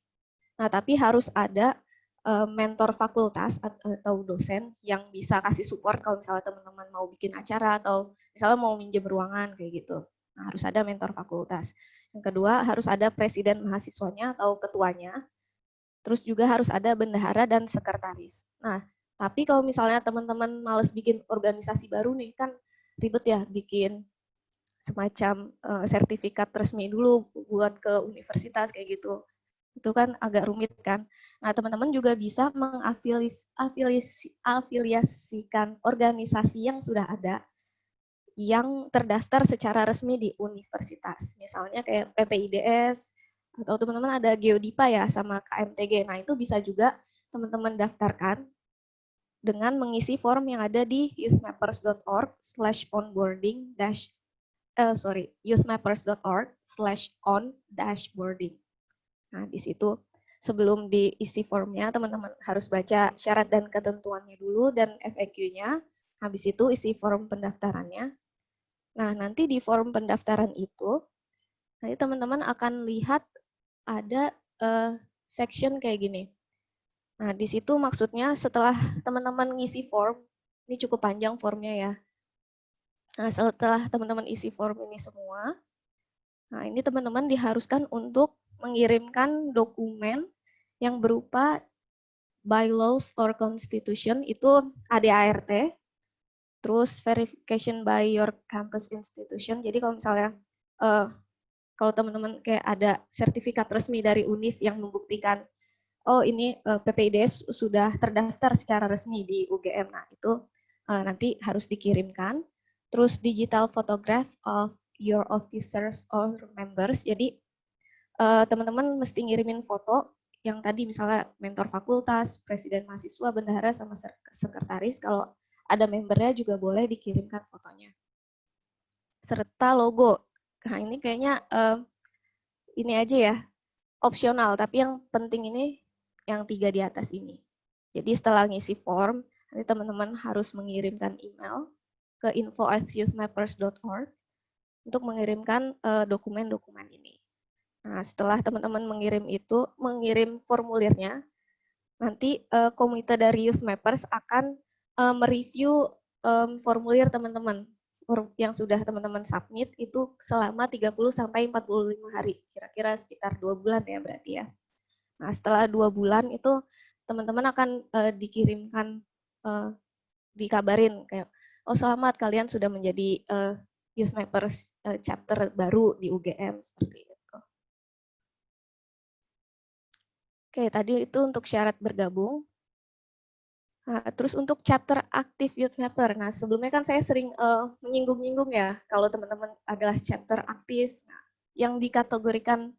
Nah, tapi harus ada mentor fakultas atau dosen yang bisa kasih support kalau misalnya teman-teman mau bikin acara atau misalnya mau minjem ruangan kayak gitu. Nah, harus ada mentor fakultas. Yang kedua, harus ada presiden mahasiswanya atau ketuanya. Terus juga harus ada bendahara dan sekretaris. Nah, tapi kalau misalnya teman-teman males bikin organisasi baru nih, kan ribet ya bikin semacam sertifikat resmi dulu buat ke universitas kayak gitu. Itu kan agak rumit kan. Nah, teman-teman juga bisa mengafiliasikan organisasi yang sudah ada yang terdaftar secara resmi di universitas. Misalnya kayak PPIDS, atau teman-teman ada Geodipa ya sama KMTG. Nah, itu bisa juga teman-teman daftarkan dengan mengisi form yang ada di youthmappers.org/onboarding youthmappers.org/on-boarding. Nah, di situ sebelum diisi formnya, teman-teman harus baca syarat dan ketentuannya dulu dan FAQ-nya. Habis itu isi form pendaftarannya. Nah, nanti di form pendaftaran itu, nanti teman-teman akan lihat ada section kayak gini. Nah, di situ maksudnya setelah teman-teman ngisi form, ini cukup panjang formnya ya. Nah, setelah teman-teman isi form ini semua, nah ini teman-teman diharuskan untuk mengirimkan dokumen yang berupa bylaws or constitution, itu ADART, terus verification by your campus institution. Jadi kalau misalnya kalau teman-teman kayak ada sertifikat resmi dari UNIF yang membuktikan oh ini PPIDS sudah terdaftar secara resmi di UGM, nah itu nanti harus dikirimkan. Terus digital photograph of your officers or members. Jadi teman-teman mesti ngirimin foto yang tadi misalnya mentor fakultas, presiden mahasiswa, bendahara, sama sekretaris. Kalau ada membernya juga boleh dikirimkan fotonya. Serta logo. Nah ini kayaknya ini aja ya, opsional. Tapi yang penting ini yang 3 di atas ini. Jadi setelah ngisi form, nanti teman-teman harus mengirimkan email ke info@youthmappers.org untuk mengirimkan dokumen-dokumen ini. Nah, setelah teman-teman mengirim formulirnya, nanti komite dari Youth Mappers akan mereview formulir teman-teman yang sudah teman-teman submit itu selama 30 sampai 45 hari, kira-kira sekitar 2 bulan ya berarti ya. Nah, setelah 2 bulan itu teman-teman akan dikirimkan, dikabarin kayak, oh selamat kalian sudah menjadi Youth Mappers chapter baru di UGM, seperti itu. Oke, tadi itu untuk syarat bergabung. Nah, terus untuk chapter aktif Youth Mapper. Nah, sebelumnya kan saya sering menyinggung-nyinggung ya, kalau teman-teman adalah chapter aktif. Nah, yang dikategorikan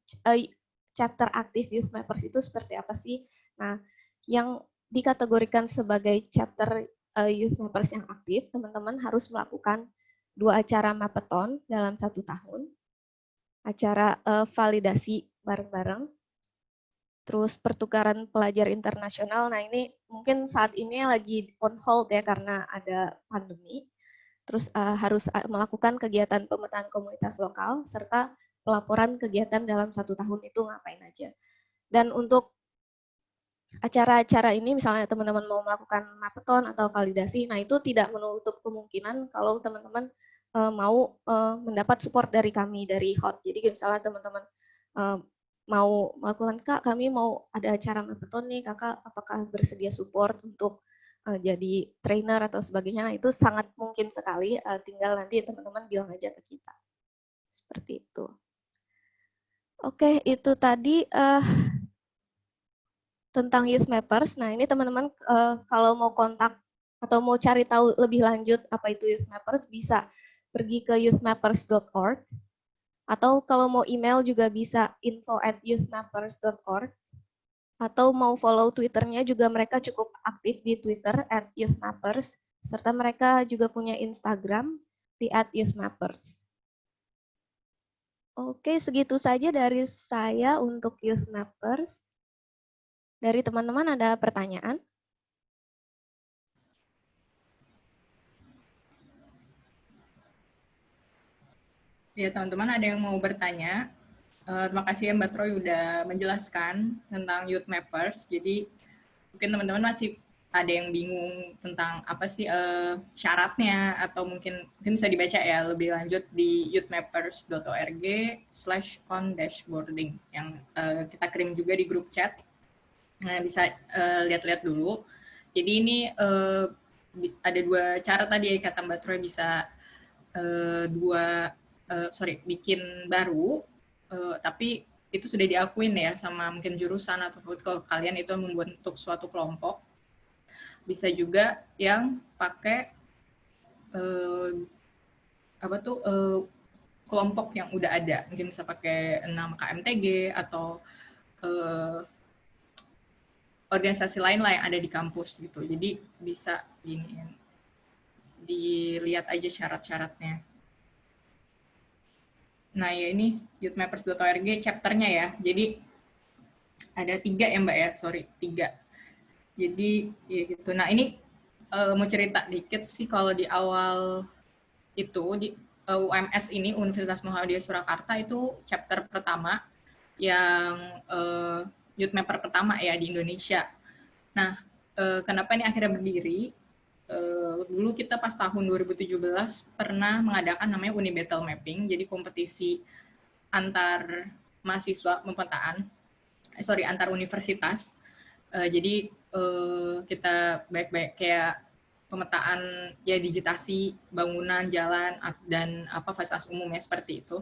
chapter aktif Youth Mappers itu seperti apa sih? Nah, yang dikategorikan sebagai chapter Youth Mappers yang aktif, teman-teman harus melakukan 2 acara Mappeton dalam 1 tahun, acara validasi bareng-bareng, terus pertukaran pelajar internasional. Nah ini mungkin saat ini lagi on hold ya karena ada pandemi. Terus harus melakukan kegiatan pemetaan komunitas lokal serta pelaporan kegiatan dalam 1 tahun itu ngapain aja. Dan untuk acara-acara ini misalnya teman-teman mau melakukan Mappeton atau validasi, nah itu tidak menutup kemungkinan kalau teman-teman mau mendapat support dari kami, dari HOT. Jadi misalnya teman-teman mau melakukan, Kak, kami mau ada acara Mappeton nih, Kakak apakah bersedia support untuk jadi trainer atau sebagainya. Nah, itu sangat mungkin sekali, tinggal nanti teman-teman bilang aja ke kita. Seperti itu. Oke, itu tadi tentang Youth Mappers. Nah, ini teman-teman kalau mau kontak atau mau cari tahu lebih lanjut apa itu Youth Mappers, bisa pergi ke youthmappers.org. Atau kalau mau email juga bisa info@youthmappers.org. Atau mau follow Twitternya juga mereka cukup aktif di Twitter @youthmappers. Serta mereka juga punya Instagram di @youthmappers. Oke, segitu saja dari saya untuk Youth Mappers. Dari teman-teman ada pertanyaan? Ya, teman-teman ada yang mau bertanya? Terima kasih ya Mbak Troy udah menjelaskan tentang Youth Mappers. Jadi mungkin teman-teman masih ada yang bingung tentang apa sih syaratnya, atau mungkin bisa dibaca ya lebih lanjut di youthmappers.org/on-dashboarding yang kita kirim juga di grup chat. Nah, bisa lihat-lihat dulu. Jadi ini ada 2 cara tadi ya kata Mbak Troy, bisa bikin baru, tapi itu sudah diakuin ya sama mungkin jurusan atau kalau kalian itu membentuk suatu kelompok. Bisa juga yang pakai kelompok yang udah ada, mungkin bisa pakai nama KMTG atau organisasi lain lah yang ada di kampus gitu. Jadi bisa dilihat aja syarat-syaratnya. Nah ya ini youthmappers.org chapternya ya. Jadi ada 3 ya Mbak ya, 3. Jadi ya gitu. Nah ini mau cerita dikit sih, kalau di awal itu di UMS ini, Universitas Muhammadiyah Surakarta, itu chapter pertama yang Youth Mapper pertama ya di Indonesia. Nah kenapa ini akhirnya berdiri? dulu kita pas tahun 2017 pernah mengadakan namanya Uni Battle Mapping, jadi kompetisi antar mahasiswa pemetaan, antar universitas. Jadi kita baik-baik kayak pemetaan ya digitasi bangunan, jalan dan fasilitas umumnya seperti itu.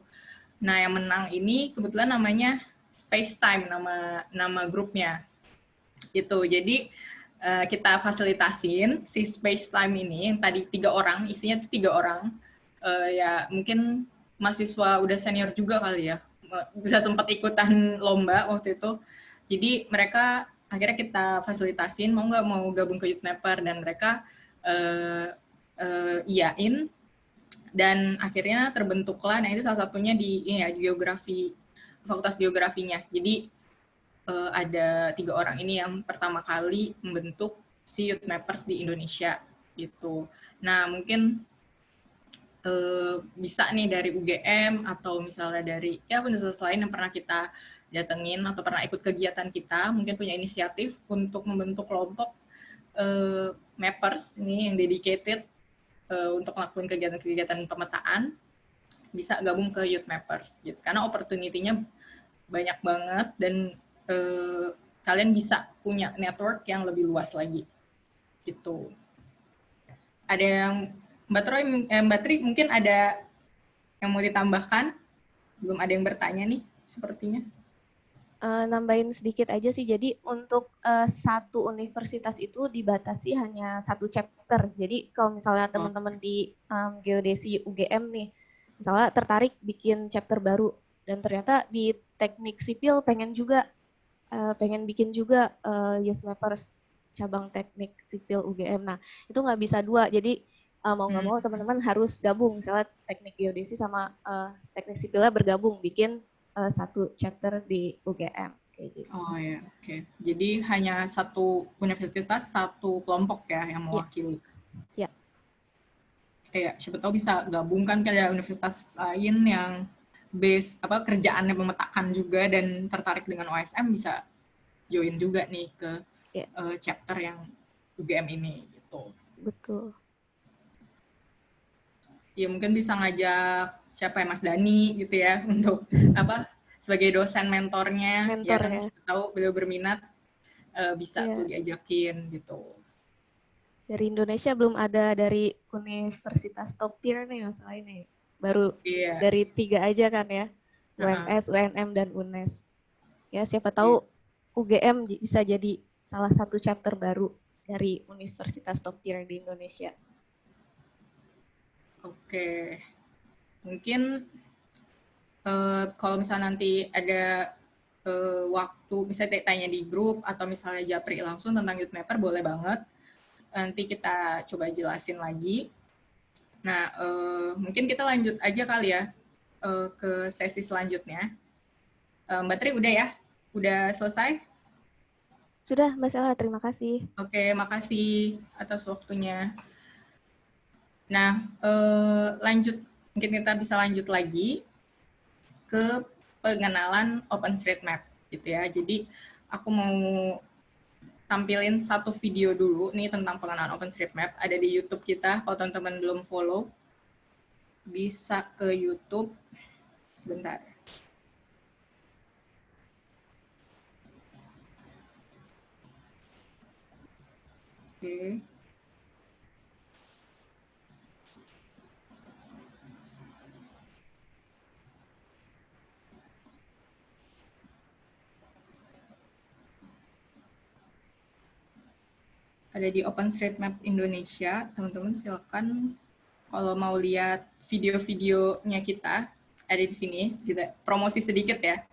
Nah, yang menang ini kebetulan namanya Space Time, nama grupnya. Itu. Jadi kita fasilitasin si Space Time ini yang tadi 3 orang, isinya tuh 3 orang. Ya mungkin mahasiswa udah senior juga kali ya, bisa sempat ikutan lomba waktu itu. Jadi mereka akhirnya kita fasilitasin mau nggak mau gabung ke YouthMapper, dan mereka iyain, dan akhirnya terbentuklah. Nah itu salah satunya di geografi, fakultas geografinya. Jadi ada 3 orang ini yang pertama kali membentuk si YouthMappers di Indonesia gitu. Nah mungkin bisa nih dari UGM atau misalnya dari universitas lain yang pernah kita datengin atau pernah ikut kegiatan kita, mungkin punya inisiatif untuk membentuk kelompok mappers ini yang dedicated untuk melakukan kegiatan-kegiatan pemetaan, bisa gabung ke YouthMappers gitu. Karena opportunity-nya banyak banget, dan kalian bisa punya network yang lebih luas lagi gitu. Ada yang Mbak Tri mungkin ada yang mau ditambahkan? Belum ada yang bertanya nih sepertinya. Nambahin sedikit aja sih, jadi untuk satu universitas itu dibatasi hanya 1 chapter. Jadi kalau misalnya teman-teman di geodesi UGM nih, misalnya tertarik bikin chapter baru, dan ternyata di teknik sipil pengen bikin juga YouthMappers cabang teknik sipil UGM. Nah itu nggak bisa 2, jadi mau nggak mau teman-teman harus gabung, misalnya teknik geodesi sama teknik sipilnya bergabung bikin 1 chapter di UGM kayak gitu. Oh ya, oke. Jadi hanya satu universitas, satu kelompok ya yang mewakili. Iya. Kayak siapa tahu bisa gabungkan ke universitas lain yang base kerjaannya memetakan juga dan tertarik dengan OSM, bisa join juga nih ke chapter yang UGM ini gitu. Betul. Ya mungkin bisa ngajak siapa ya, Mas Dani gitu ya, untuk sebagai dosen mentornya. Ya kan, siapa tahu beliau berminat, bisa tuh diajakin gitu. Dari Indonesia belum ada dari universitas top tier nih masalah ini. Baru dari 3 aja kan ya. UMS, UNM, dan UNES. Ya siapa tahu UGM bisa jadi salah satu chapter baru dari universitas top tier di Indonesia. Oke. Mungkin kalau misalnya nanti ada waktu, bisa tanya di grup atau misalnya japri langsung tentang YouthMapper, boleh banget. Nanti kita coba jelasin lagi. Nah, mungkin kita lanjut aja kali ya ke sesi selanjutnya. Mbak Tri udah ya? Udah selesai? Sudah, Mbak Sela, terima kasih. Oke, makasih atas waktunya. Nah, lanjut, mungkin kita bisa lanjut lagi ke pengenalan OpenStreetMap gitu ya. Jadi aku mau tampilin satu video dulu nih tentang pengenalan OpenStreetMap. Ada di YouTube kita. Kalau teman-teman belum follow, bisa ke YouTube. Sebentar. Oke. Ada di OpenStreetMap Indonesia. Teman-teman silakan kalau mau lihat video-videonya kita, ada di sini. Kita promosi sedikit ya.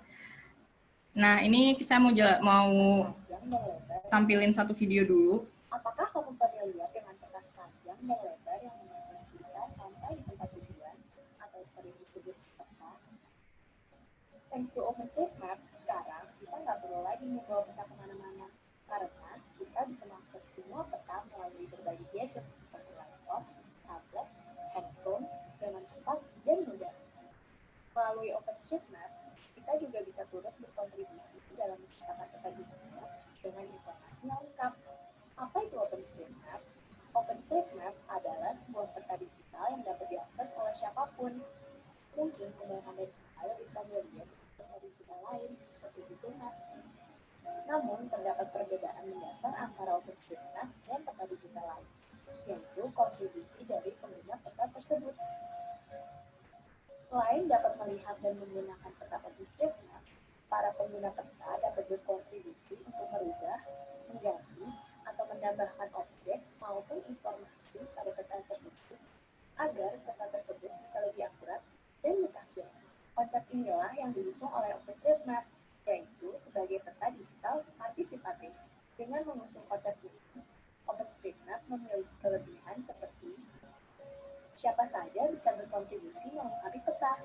Nah, ini saya mau tampilin satu video dulu. Apakah kamu familiar dengan kertas panjang dan lebar yang menemani kita sampai di tempat tujuan atau sering disebut peta? Thanks to OpenStreetMap, sekarang kita nggak perlu lagi membawa peta kemana-mana, karena kita bisa mengakses semua peta melalui berbagai gadget seperti laptop, tablet, handphone dengan cepat dan mudah. Melalui OpenStreetMap, kita juga bisa turut berkontribusi dalam mencetakkan peta dunia dengan informasi yang lengkap. Apa itu OpenStreetMap? OpenStreetMap adalah sebuah peta digital yang dapat diakses oleh siapapun. Mungkin kebanyakan dari kita lebih familiar dengan peta digital lain seperti Google Maps. Namun, terdapat perbedaan mendasar antara OpenStreetMap dan peta digital lain, yaitu kontribusi dari pengguna peta tersebut. Selain dapat melihat dan menggunakan peta OpenStreetMap, para pengguna peta dapat berkontribusi untuk merubah, mengganti, atau menambahkan objek maupun informasi pada peta tersebut agar peta tersebut bisa lebih akurat dan mutakhir. Konsep inilah yang diusung oleh OpenStreetMap, yaitu sebagai peta digital partisipatif. Dengan mengusung konsep ini, OpenStreetMap memiliki kelebihan seperti siapa saja bisa berkontribusi melengkapi peta.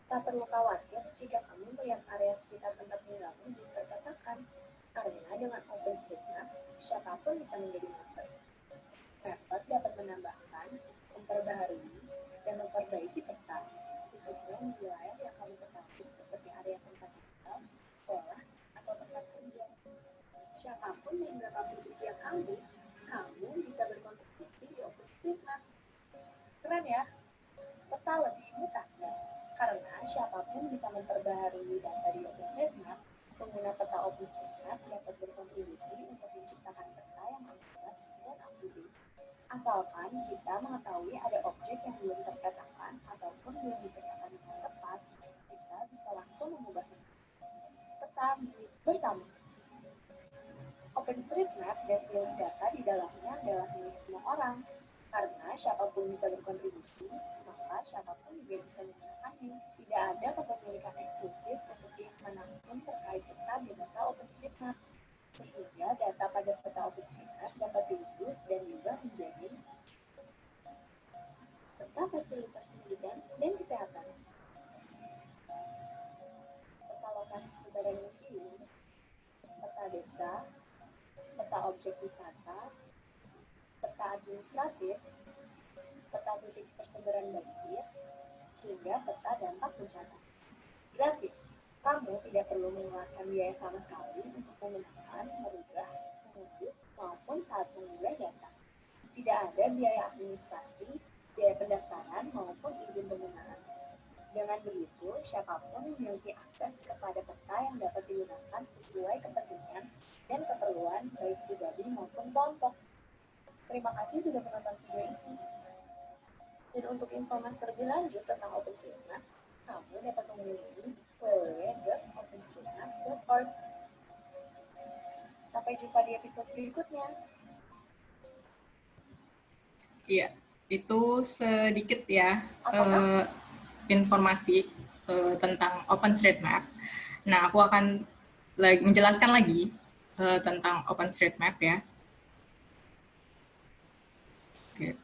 Tak perlu khawatir jika kamu melihat area sekitar tempat tinggalmu dipetakan, karena dengan OpenStreetMap, siapapun bisa menjadi mapper. Mapper dapat menambahkan, memperbaharui, dan memperbaiki peta, khususnya di wilayah yang kamu ketahui seperti area tempat tinggal, sekolah, atau tempat kerja. Siapapun yang berkontribusi yang kamu bisa berkontribusi di OpenStreetMap. Keren ya? Peta lebih mutakhir, karena siapapun bisa memperbaharui data di OpenStreetMap. Pengguna peta OpenStreetMap dapat berkontribusi untuk menciptakan peta yang akurat dan up-to-date. Asalkan kita mengetahui ada objek yang belum terpetakan ataupun belum dipetakan dengan tepat, kita bisa langsung mengubah peta bersama. OpenStreetMap dan seluruh data di dalamnya adalah milik semua orang. Karena siapapun bisa berkontribusi, maka siapapun juga bisa menggunakannya. Tidak ada kepemilikan eksklusif untuk pihak manapun terkait peta di data OpenStreetMap. Sehingga data pada peta OpenStreetMap dapat diunduh dan diubah menjadi peta fasilitas pendidikan dan kesehatan, peta lokasi sebaran museum, peta desa, peta objek wisata, peta administratif, peta titik persebaran banjir, hingga peta dampak bencana. Gratis. Kamu tidak perlu mengeluarkan biaya sama sekali untuk menggunakan, merubah, mengunduh, maupun saat mengunggah data. Tidak ada biaya administrasi, biaya pendaftaran, maupun izin penggunaan. Dengan begitu, siapapun memiliki akses kepada peta yang dapat digunakan sesuai kepentingan dan keperluan baik pribadi maupun kelompok. Terima kasih sudah menonton video ini. Dan untuk informasi lebih lanjut tentang OpenStreetMap, kamu dapat mengunjungi www.openstreetmap.org. Sampai jumpa di episode berikutnya. Iya, itu sedikit ya informasi tentang OpenStreetMap. Nah, aku akan menjelaskan lagi tentang OpenStreetMap ya. Oke.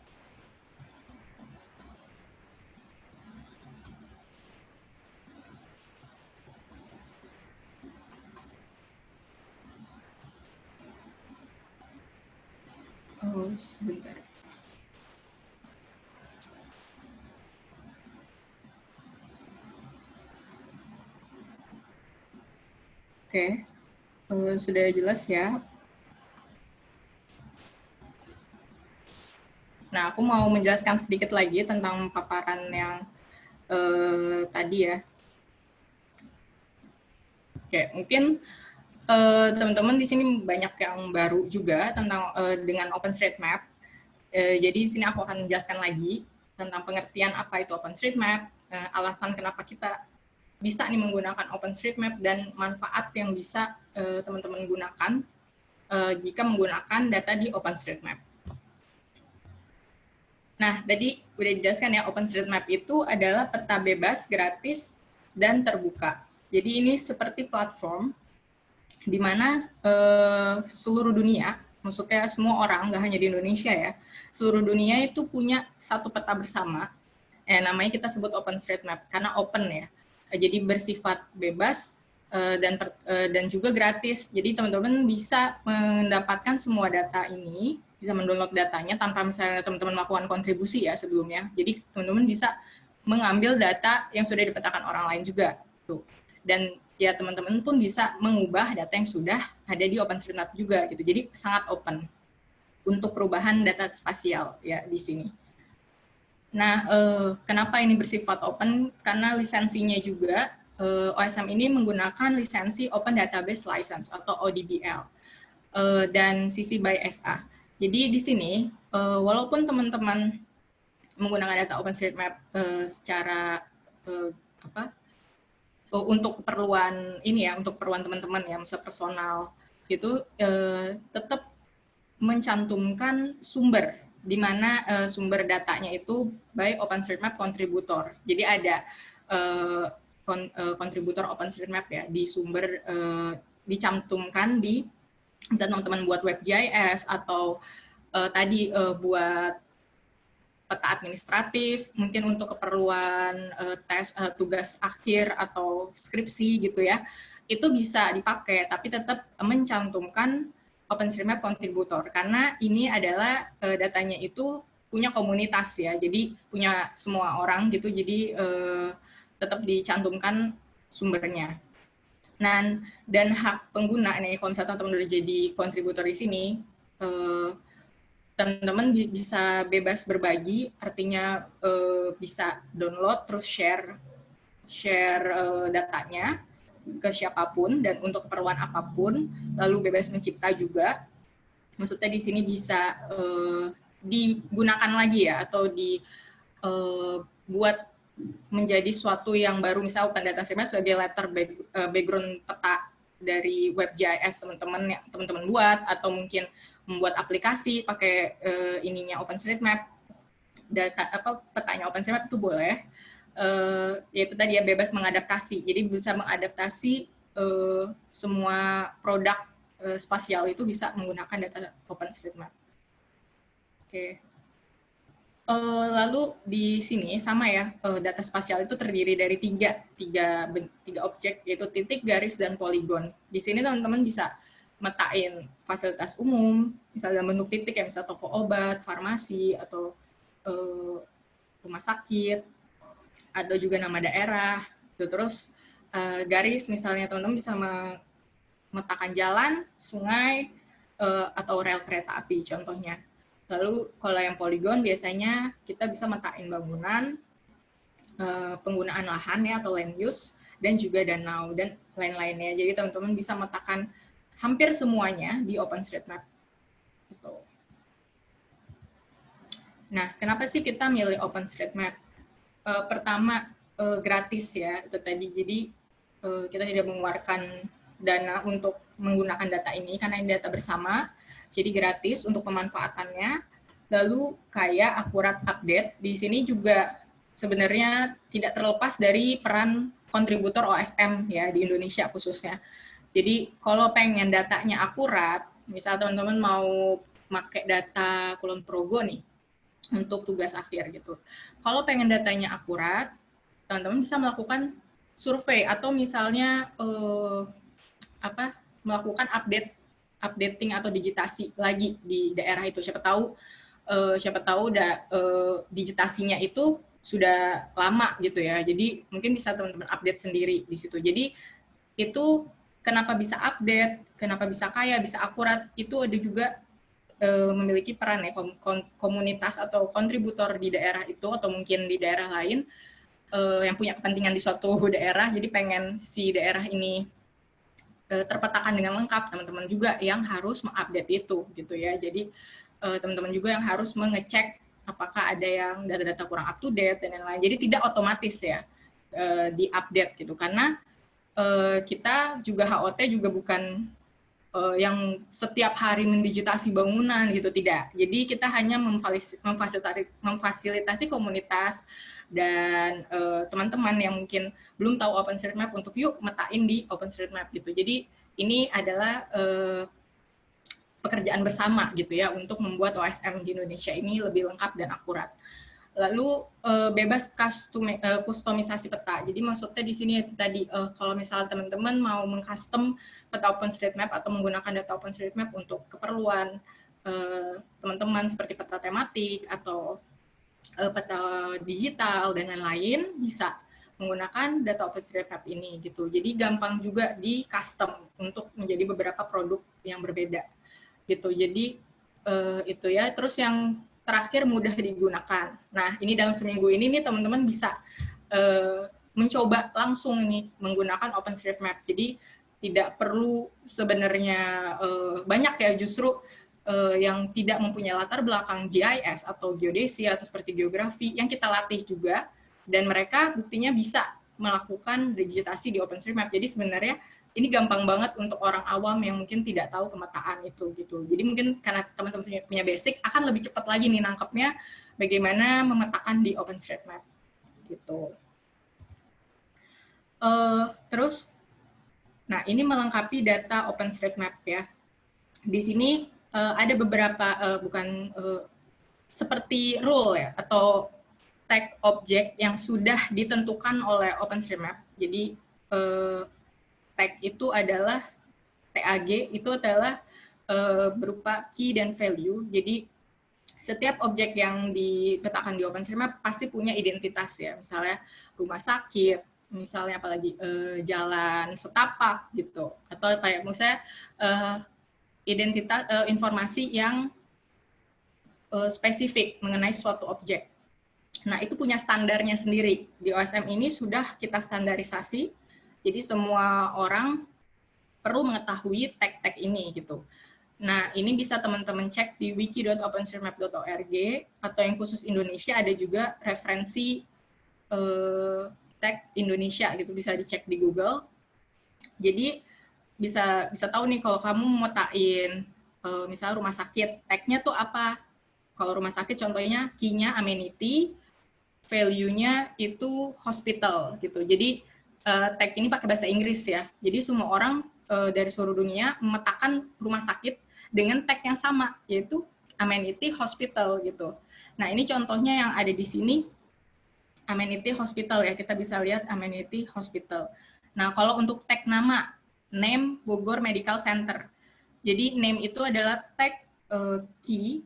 Oh, sebentar. Oke, sudah jelas ya. Nah, aku mau menjelaskan sedikit lagi tentang paparan yang tadi ya. Oke, mungkin teman-teman di sini banyak yang baru juga tentang dengan OpenStreetMap. Jadi di sini aku akan menjelaskan lagi tentang pengertian apa itu OpenStreetMap, alasan kenapa kita bisa nih menggunakan OpenStreetMap dan manfaat yang bisa teman-teman gunakan jika menggunakan data di OpenStreetMap. Nah, tadi udah dijelaskan ya, OpenStreetMap itu adalah peta bebas, gratis, dan terbuka. Jadi ini seperti platform di mana seluruh dunia, maksudnya semua orang, nggak hanya di Indonesia ya, seluruh dunia itu punya satu peta bersama, namanya kita sebut OpenStreetMap, karena open ya, jadi bersifat bebas dan juga gratis, jadi teman-teman bisa mendapatkan semua data ini, bisa mendownload datanya tanpa misalnya teman-teman melakukan kontribusi ya sebelumnya, jadi teman-teman bisa mengambil data yang sudah dipetakan orang lain juga, tuh. Dan ya teman-teman pun bisa mengubah data yang sudah ada di OpenStreetMap juga gitu. Jadi sangat open. untuk perubahan data spasial ya di sini. Nah, kenapa ini bersifat open? Karena lisensinya juga, OSM ini menggunakan lisensi Open Database License atau ODBL, dan CC by SA. Jadi di sini, walaupun teman-teman menggunakan data OpenStreetMap secara untuk keperluan ini ya, untuk keperluan teman-teman ya, misalnya personal, gitu, tetap mencantumkan sumber, di mana sumber datanya itu by OpenStreetMap contributor. Jadi ada kontributor OpenStreetMap ya di sumber, dicantumkan di, misalnya teman-teman buat WebGIS atau tadi buat peta administratif, mungkin untuk keperluan tes tugas akhir atau skripsi gitu ya, itu bisa dipakai, tapi tetap mencantumkan OpenStreetMap kontributor, karena ini adalah datanya itu punya komunitas ya, jadi punya semua orang gitu, jadi tetap dicantumkan sumbernya. Nah, dan hak pengguna nih, kalau misalnya teman-teman udah jadi kontributor di sini, teman-teman bisa bebas berbagi, artinya bisa download terus share datanya ke siapapun dan untuk keperluan apapun, lalu bebas mencipta juga. Maksudnya di sini bisa digunakan lagi ya, atau dibuat menjadi suatu yang baru, misalnya Open Data Streetmap sebagai latar background peta dari WebGIS teman-teman buat, atau mungkin membuat aplikasi pakai ininya OpenStreetMap, petanya OpenStreetMap itu boleh. Yaitu tadi ya, bebas mengadaptasi, jadi bisa mengadaptasi semua produk spasial itu bisa menggunakan data OpenStreetMap. Oke. Lalu di sini sama ya, data spasial itu terdiri dari tiga objek, yaitu titik, garis, dan poligon. Di sini teman-teman bisa metain fasilitas umum, misalnya dalam bentuk titik ya, misalnya toko obat, farmasi, atau rumah sakit, atau juga nama daerah. Terus garis, misalnya teman-teman bisa memetakan jalan, sungai, atau rel kereta api contohnya. Lalu kalau yang poligon biasanya kita bisa metain bangunan, penggunaan lahan ya atau land use, dan juga danau dan lain-lainnya. Jadi teman-teman bisa memetakan hampir semuanya di OpenStreetMap. Gitu. Nah, kenapa sih kita milih OpenStreetMap? Pertama, gratis ya, itu tadi. Jadi kita tidak mengeluarkan dana untuk menggunakan data ini karena ini data bersama. Jadi gratis untuk pemanfaatannya. Lalu kaya, akurat, update. Di sini juga sebenarnya tidak terlepas dari peran kontributor OSM ya di Indonesia khususnya. Jadi kalau pengen datanya akurat, misal teman-teman mau pakai data Kulon Progo nih untuk tugas akhir gitu. Kalau pengen datanya akurat, teman-teman bisa melakukan survei atau misalnya melakukan updating atau digitasi lagi di daerah itu. Siapa tahu digitasinya itu sudah lama gitu ya. Jadi mungkin bisa teman-teman update sendiri di situ. Jadi itu kenapa bisa update, kenapa bisa kaya, bisa akurat, itu ada juga memiliki peran ya, komunitas atau kontributor di daerah itu atau mungkin di daerah lain yang punya kepentingan di suatu daerah, jadi pengen si daerah ini terpetakan dengan lengkap, teman-teman juga yang harus mengupdate itu gitu ya. Jadi teman-teman juga yang harus mengecek apakah ada yang data-data kurang up to date dan lain-lain. Jadi tidak otomatis ya diupdate gitu, karena kita juga HOT juga bukan yang setiap hari mendigitasi bangunan gitu, tidak. Jadi kita hanya memfasilitasi komunitas dan teman-teman yang mungkin belum tahu OpenStreetMap untuk yuk metain di OpenStreetMap gitu. Jadi ini adalah pekerjaan bersama gitu ya untuk membuat OSM di Indonesia ini lebih lengkap dan akurat. Lalu bebas kustomisasi peta. Jadi maksudnya di sini itu tadi kalau misalnya teman-teman mau mengcustom peta OpenStreetMap atau menggunakan data OpenStreetMap untuk keperluan teman-teman seperti peta tematik atau peta digital dan lain-lain, bisa menggunakan data OpenStreetMap ini gitu. Jadi gampang juga di custom untuk menjadi beberapa produk yang berbeda gitu. Jadi itu ya. Terus yang terakhir mudah digunakan. Nah, ini dalam seminggu ini nih teman-teman bisa mencoba langsung nih menggunakan OpenStreetMap. Jadi tidak perlu sebenarnya banyak ya, justru yang tidak mempunyai latar belakang GIS atau geodesi atau seperti geografi yang kita latih juga, dan mereka buktinya bisa melakukan digitasi di OpenStreetMap. Jadi sebenarnya ini gampang banget untuk orang awam yang mungkin tidak tahu pemetaan itu gitu. Jadi mungkin karena teman-teman punya basic, akan lebih cepat lagi nih nangkepnya bagaimana memetakan di OpenStreetMap gitu. Terus, nah ini melengkapi data OpenStreetMap ya. Di sini ada beberapa seperti rule ya atau tag objek yang sudah ditentukan oleh OpenStreetMap. Jadi tag itu adalah TAG, itu adalah berupa key dan value. Jadi setiap objek yang dipetakan di OpenStreetMap pasti punya identitas ya. Misalnya rumah sakit, misalnya apalagi jalan setapak gitu, atau kayak misalnya identitas informasi yang spesifik mengenai suatu objek. Nah, itu punya standarnya sendiri. Di OSM ini sudah kita standarisasi. Jadi semua orang perlu mengetahui tag-tag ini gitu. Nah, ini bisa teman-teman cek di wiki.openstreetmap.org, atau yang khusus Indonesia ada juga referensi tag Indonesia gitu, bisa dicek di Google. Jadi bisa tahu nih kalau kamu memetain misalnya rumah sakit, tag-nya tuh apa? Kalau rumah sakit contohnya key-nya amenity, value-nya itu hospital gitu. Jadi tag ini pakai bahasa Inggris ya. Jadi semua orang dari seluruh dunia memetakan rumah sakit dengan tag yang sama, yaitu amenity hospital gitu. Nah, ini contohnya yang ada di sini, amenity hospital ya. Kita bisa lihat amenity hospital. Nah, kalau untuk tag nama, name Bogor Medical Center. Jadi name itu adalah tag key.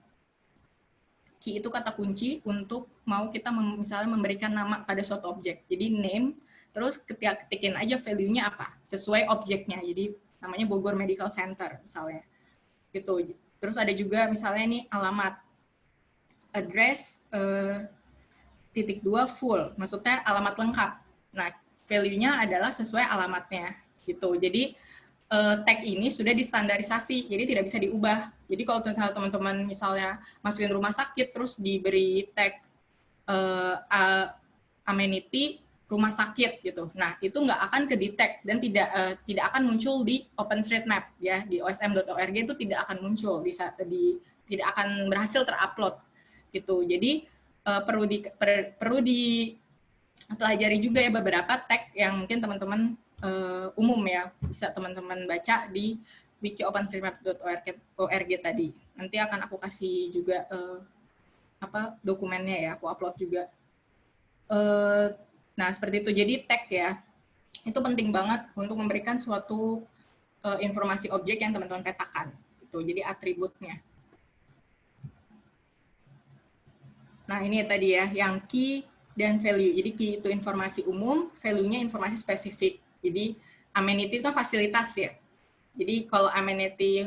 Key itu kata kunci untuk mau kita misalnya memberikan nama pada suatu objek. Jadi name, terus ketikin aja value-nya apa, sesuai objeknya. Jadi namanya Bogor Medical Center misalnya. Gitu. Terus ada juga misalnya nih alamat, address _2 full, maksudnya alamat lengkap. Nah, value-nya adalah sesuai alamatnya. Gitu. Jadi tag ini sudah distandarisasi, jadi tidak bisa diubah. Jadi kalau teman-teman misalnya masukin rumah sakit, terus diberi tag amenity rumah sakit gitu. Nah, itu nggak akan ke-detect dan tidak akan muncul di OpenStreetMap ya, di osm.org itu tidak akan muncul, tidak akan berhasil terupload gitu. Jadi perlu dipelajari juga ya beberapa tag yang mungkin teman-teman umum ya, bisa teman-teman baca di wiki openstreetmap.org tadi. Nanti akan aku kasih juga dokumennya ya, aku upload juga. Nah, seperti itu. Jadi tag ya, itu penting banget untuk memberikan suatu informasi objek yang teman-teman petakan. Gitu. Jadi atributnya. Nah, ini tadi ya, yang key dan value. Jadi key itu informasi umum, value-nya informasi spesifik. Jadi amenity itu fasilitas ya. Jadi kalau amenity,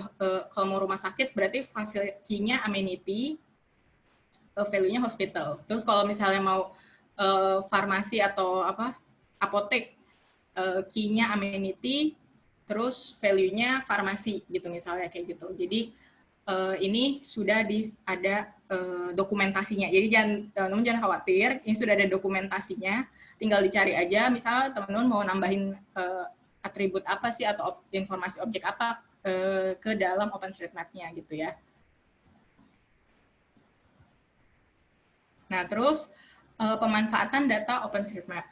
kalau mau rumah sakit berarti key-nya amenity, value-nya hospital. Terus kalau misalnya mau farmasi atau apotek, key-nya amenity, terus value-nya farmasi gitu misalnya kayak gitu. Jadi ini sudah ada dokumentasinya. Jadi teman-teman jangan khawatir, ini sudah ada dokumentasinya. Tinggal dicari aja, misalnya teman-teman mau nambahin atribut apa sih atau informasi objek apa ke dalam OpenStreetMap-nya gitu ya. Nah, terus pemanfaatan data OpenStreetMap.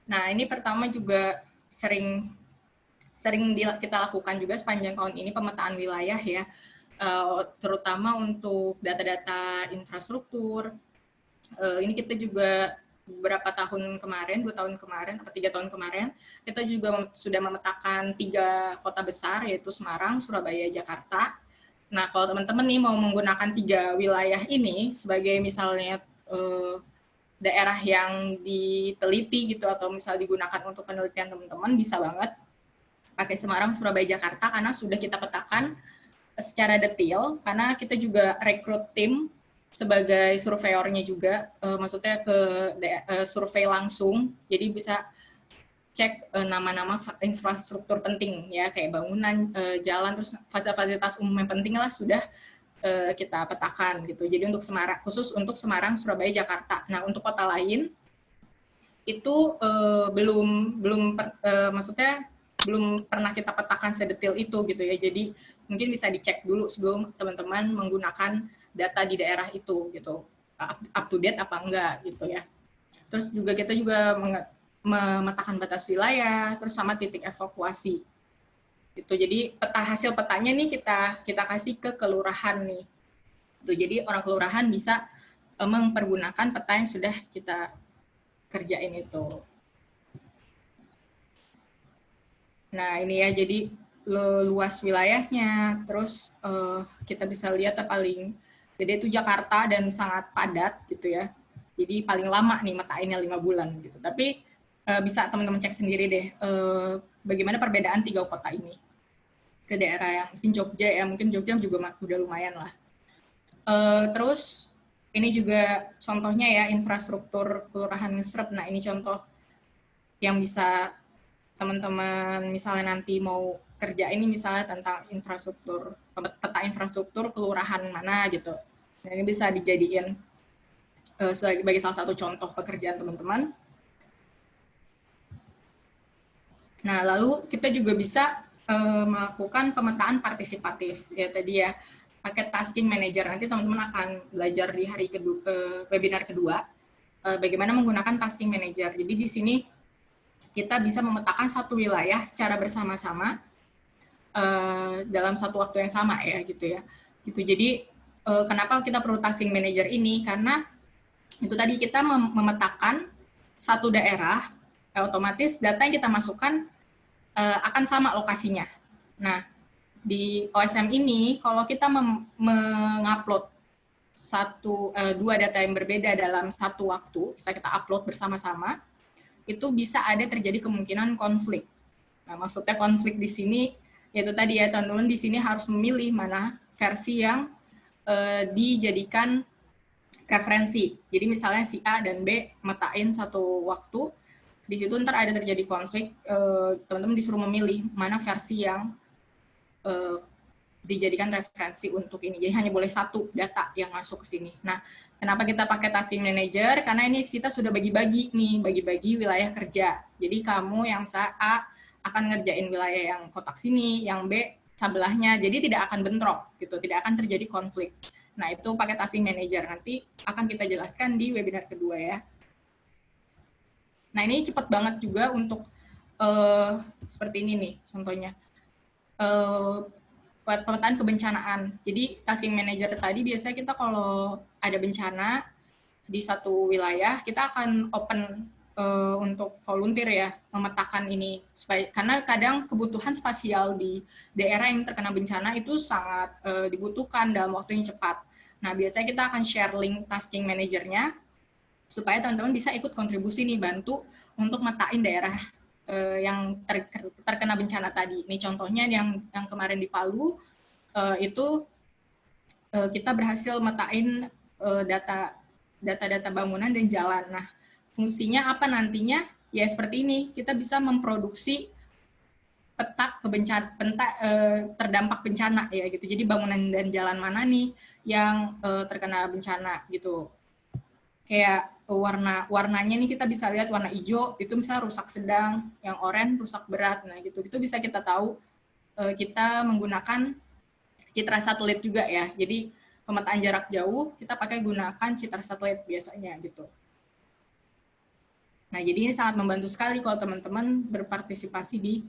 Nah, ini pertama juga sering kita lakukan juga sepanjang tahun ini, pemetaan wilayah ya, terutama untuk data-data infrastruktur. Ini kita juga beberapa tahun kemarin, 2 tahun kemarin, atau 3 tahun kemarin, kita juga sudah memetakan 3 kota besar, yaitu Semarang, Surabaya, Jakarta. Nah, kalau teman-teman nih mau menggunakan 3 wilayah ini sebagai misalnya daerah yang diteliti gitu, atau misal digunakan untuk penelitian teman-teman, bisa banget pakai Semarang, Surabaya, Jakarta, karena sudah kita petakan secara detail karena kita juga rekrut tim sebagai surveyornya juga, maksudnya ke survei langsung, jadi bisa cek nama-nama infrastruktur penting ya, kayak bangunan, jalan, terus fasilitas umum yang penting lah sudah kita petakan gitu. Jadi untuk Semarang, khusus untuk Semarang, Surabaya, Jakarta. Nah untuk kota lain itu maksudnya belum pernah kita petakan sedetail itu gitu ya. Jadi mungkin bisa dicek dulu sebelum teman-teman menggunakan data di daerah itu gitu, up to date apa enggak gitu ya. Terus juga kita juga memetakan batas wilayah, terus sama titik evakuasi gitu. Jadi hasil petanya nih kita kasih ke kelurahan nih. Gitu. Jadi orang kelurahan bisa mempergunakan peta yang sudah kita kerjain itu. Nah ini ya, jadi luas wilayahnya, terus kita bisa lihat paling gede itu Jakarta dan sangat padat gitu ya. Jadi paling lama nih metainnya 5 bulan gitu. Tapi bisa teman-teman cek sendiri deh bagaimana perbedaan 3 kota ini ke daerah yang mungkin Jogja ya, mungkin Jogja juga udah lumayan lah. Terus ini juga contohnya ya infrastruktur kelurahan Ngesrep. Nah ini contoh yang bisa teman-teman misalnya nanti mau kerja ini misalnya tentang infrastruktur, peta infrastruktur kelurahan mana gitu. Nah, ini bisa dijadiin sebagai salah satu contoh pekerjaan teman-teman. Nah, lalu kita juga bisa melakukan pemetaan partisipatif ya tadi ya, pakai tasking manager. Nanti teman-teman akan belajar di hari kedua, webinar kedua bagaimana menggunakan tasking manager. Jadi di sini kita bisa memetakan satu wilayah secara bersama-sama dalam satu waktu yang sama ya gitu ya. Gitu. Jadi kenapa kita perlu tasking manager ini? Karena itu tadi kita memetakan satu daerah, otomatis data yang kita masukkan akan sama lokasinya. Nah, di OSM ini kalau kita mengupload dua data yang berbeda dalam satu waktu, bisa kita upload bersama-sama, itu bisa ada terjadi kemungkinan konflik. Nah, maksudnya konflik di sini yaitu tadi ya teman-teman, di sini harus memilih mana versi yang dijadikan referensi. Jadi misalnya si A dan B metain satu waktu, di situ ntar ada terjadi konflik, teman-teman disuruh memilih mana versi yang dijadikan referensi untuk ini. Jadi hanya boleh satu data yang masuk ke sini. Nah, kenapa kita pakai tasking manager? Karena ini kita sudah bagi-bagi nih, bagi-bagi wilayah kerja. Jadi kamu yang A akan ngerjain wilayah yang kotak sini, yang B sebelahnya. Jadi tidak akan bentrok gitu, tidak akan terjadi konflik. Nah, itu pakai tasking manager. Nanti akan kita jelaskan di webinar kedua ya. Nah, ini cepat banget juga untuk seperti ini nih contohnya. Buat pemetaan kebencanaan. Jadi tasking manager tadi biasanya kita kalau ada bencana di satu wilayah, kita akan open untuk volunteer ya, memetakan ini. Karena kadang kebutuhan spasial di daerah yang terkena bencana itu sangat dibutuhkan dalam waktu yang cepat. Nah, biasanya kita akan share link tasking manajernya, supaya teman-teman bisa ikut kontribusi nih, bantu untuk metain daerah yang terkena bencana tadi. Ini contohnya yang kemarin di Palu, itu kita berhasil metain data bangunan dan jalan. Nah, fungsinya apa nantinya? Ya seperti ini, kita bisa memproduksi peta terdampak bencana ya gitu. Jadi bangunan dan jalan mana nih yang terkena bencana gitu. Kayak warnanya nih kita bisa lihat warna hijau itu misalnya rusak sedang, yang oranye rusak berat. Nah gitu, itu bisa kita tahu. Kita menggunakan citra satelit juga ya. Jadi pemetaan jarak jauh kita pakai gunakan citra satelit biasanya gitu. Nah jadi ini sangat membantu sekali kalau teman-teman berpartisipasi di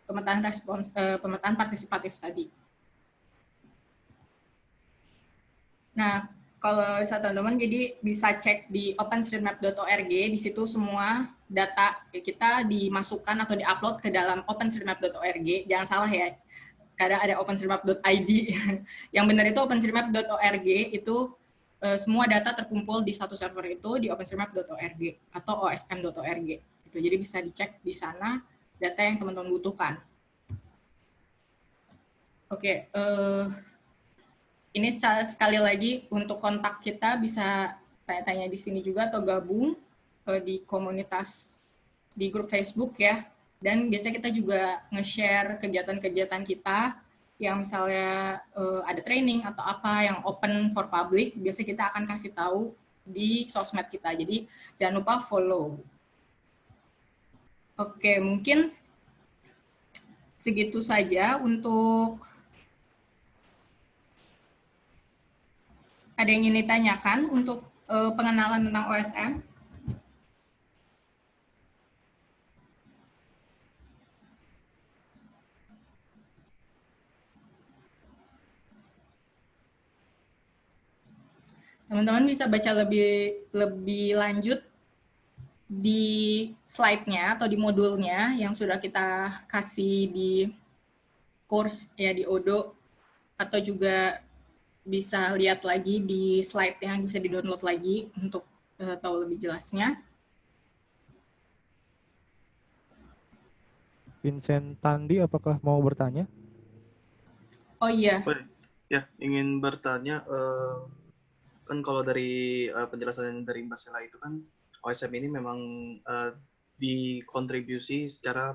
pemetaan partisipatif tadi. Nah, kalau teman-teman jadi bisa cek di openstreetmap.org, di situ semua data kita dimasukkan atau diupload ke dalam openstreetmap.org. Jangan salah ya, kadang ada openstreetmap.id. Yang benar itu openstreetmap.org, itu semua data terkumpul di satu server itu di openstreetmap.org atau osm.org. Jadi bisa dicek di sana data yang teman-teman butuhkan. Oke, ini sekali lagi untuk kontak kita bisa tanya-tanya di sini juga atau gabung di komunitas di grup Facebook ya. Dan biasanya kita juga nge-share kegiatan-kegiatan kita yang misalnya ada training atau apa yang open for public, biasanya kita akan kasih tahu di sosmed kita. Jadi jangan lupa follow. Oke, mungkin segitu saja untuk ada yang ingin ditanyakan untuk pengenalan tentang OSM. Teman-teman bisa baca lebih lanjut di slide-nya atau di modulnya yang sudah kita kasih di course ya di Odoo, atau juga bisa lihat lagi di slide yang bisa di-download lagi untuk tahu lebih jelasnya. Vincent Tandi, apakah mau bertanya? Oh iya. Ya, ingin bertanya, kan kalau dari penjelasan dari Mbak Sela itu kan OSM ini memang dikontribusi secara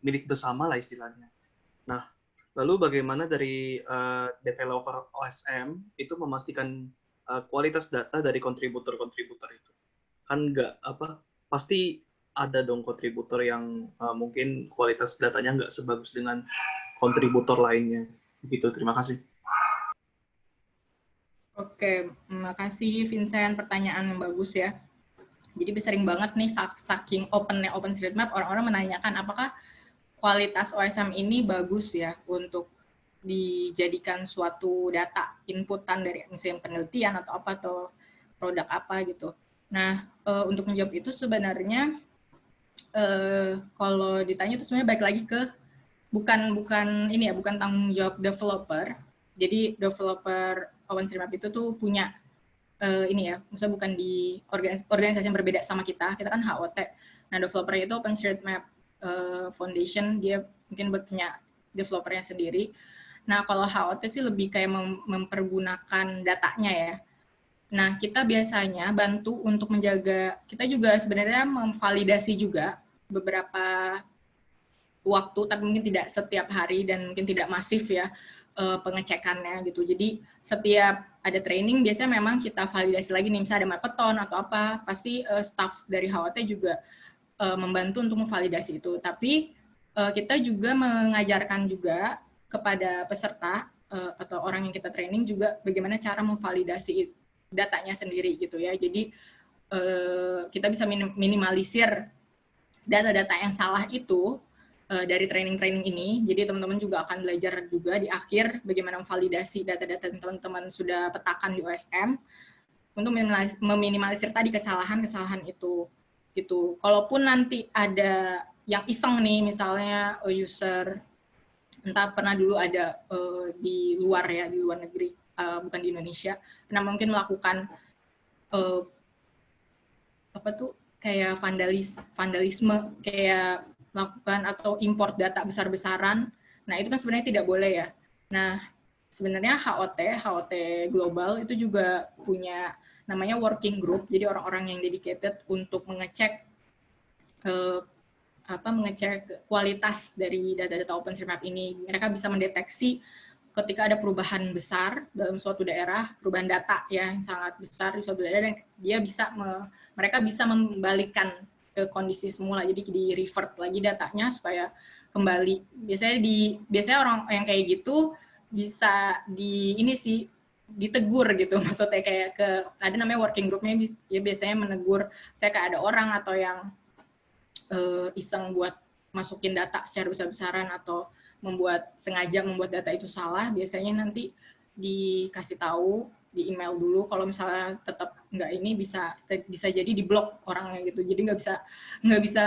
milik bersama lah istilahnya. Nah, lalu bagaimana dari developer OSM itu memastikan kualitas data dari kontributor-kontributor itu? Kan pasti ada dong kontributor yang mungkin kualitas datanya nggak sebagus dengan kontributor lainnya. Begitu, terima kasih. Oke, makasih Vincent, pertanyaan yang bagus ya. Jadi sering banget nih saking opennya OpenStreetMap, orang-orang menanyakan apakah kualitas OSM ini bagus ya untuk dijadikan suatu data inputan dari misalnya penelitian atau apa atau produk apa gitu. Nah, untuk menjawab itu sebenarnya kalau ditanya itu sebenarnya balik lagi ke bukan tanggung jawab developer. Jadi developer OpenStreetMap itu tuh punya misalnya bukan di organisasi yang berbeda sama kita kan HOT. Nah, developernya itu OpenStreetMap Foundation, dia mungkin punya developernya sendiri. Nah, kalau HOT sih lebih kayak mempergunakan datanya ya. Nah, kita biasanya bantu untuk menjaga, kita juga sebenarnya memvalidasi juga beberapa waktu, tapi mungkin tidak setiap hari dan mungkin tidak masif ya pengecekannya gitu. Jadi setiap ada training biasanya memang kita validasi lagi nih, misalnya ada Mappeton atau apa, pasti staff dari HOT juga membantu untuk memvalidasi itu. Tapi kita juga mengajarkan juga kepada peserta atau orang yang kita training juga bagaimana cara memvalidasi datanya sendiri gitu ya. Jadi kita bisa minimalisir data-data yang salah itu dari training-training ini. Jadi teman-teman juga akan belajar juga di akhir bagaimana memvalidasi data-data yang teman-teman sudah petakan di OSM untuk meminimalisir tadi kesalahan-kesalahan itu. Gitu. Kalaupun nanti ada yang iseng nih, misalnya user entah pernah dulu ada di luar negeri, bukan di Indonesia, pernah mungkin melakukan kayak vandalisme, kayak melakukan atau import data besar-besaran. Nah, itu kan sebenarnya tidak boleh ya. Nah, sebenarnya HOT Global itu juga punya namanya working group, jadi orang-orang yang dedicated untuk mengecek mengecek kualitas dari data-data OpenStreetMap ini. Mereka bisa mendeteksi ketika ada perubahan besar dalam suatu daerah, perubahan data ya yang sangat besar di suatu daerah, dan mereka bisa membalikkan ke kondisi semula, jadi di revert lagi datanya supaya kembali. Biasanya orang yang kayak gitu bisa ditegur gitu, maksudnya kayak ada namanya working groupnya ya, biasanya menegur saya kayak ada orang atau yang iseng buat masukin data secara besar-besaran atau sengaja membuat data itu salah, biasanya nanti dikasih tahu di email dulu. Kalau misalnya tetap nggak ini bisa jadi diblok orangnya gitu, jadi nggak bisa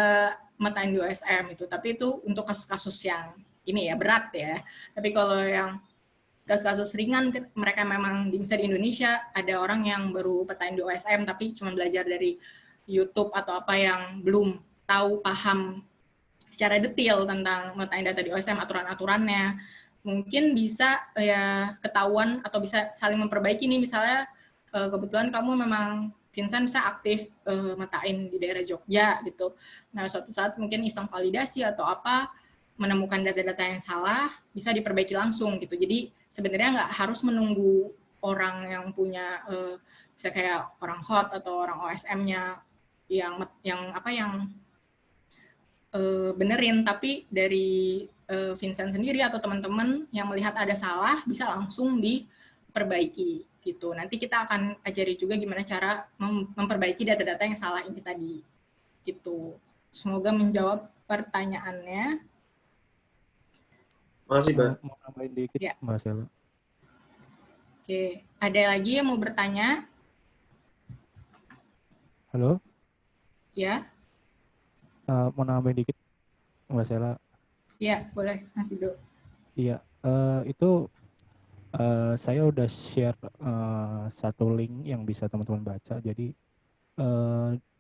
matain di OSM itu. Tapi itu untuk kasus-kasus yang ini ya berat ya. Tapi kalau yang kasus-kasus ringan, mereka memang misalnya di Indonesia ada orang yang baru petain di OSM tapi cuma belajar dari YouTube atau apa, yang belum paham secara detail tentang metain data di OSM, aturan-aturannya, mungkin bisa ya ketahuan atau bisa saling memperbaiki nih, misalnya kebetulan kamu memang Vincent bisa aktif matain di daerah Jogja gitu. Nah, suatu saat mungkin iseng validasi atau apa, menemukan data-data yang salah, bisa diperbaiki langsung gitu. Jadi sebenarnya nggak harus menunggu orang yang punya bisa kayak orang hot atau orang OSM-nya yang benerin, tapi dari Vincent sendiri atau teman-teman yang melihat ada salah bisa langsung diperbaiki gitu. Nanti kita akan ajari juga gimana cara memperbaiki data-data yang salah ini tadi gitu. Semoga menjawab pertanyaannya. Makasih, Mbak. Mau nambahin dikit, Ya. Mbak Sela. Oke, ada lagi yang mau bertanya? Halo, Ya, mau nambahin dikit, Mbak Sela. ya boleh, Mas Ido. Iya, itu saya udah share satu link yang bisa teman-teman baca. Jadi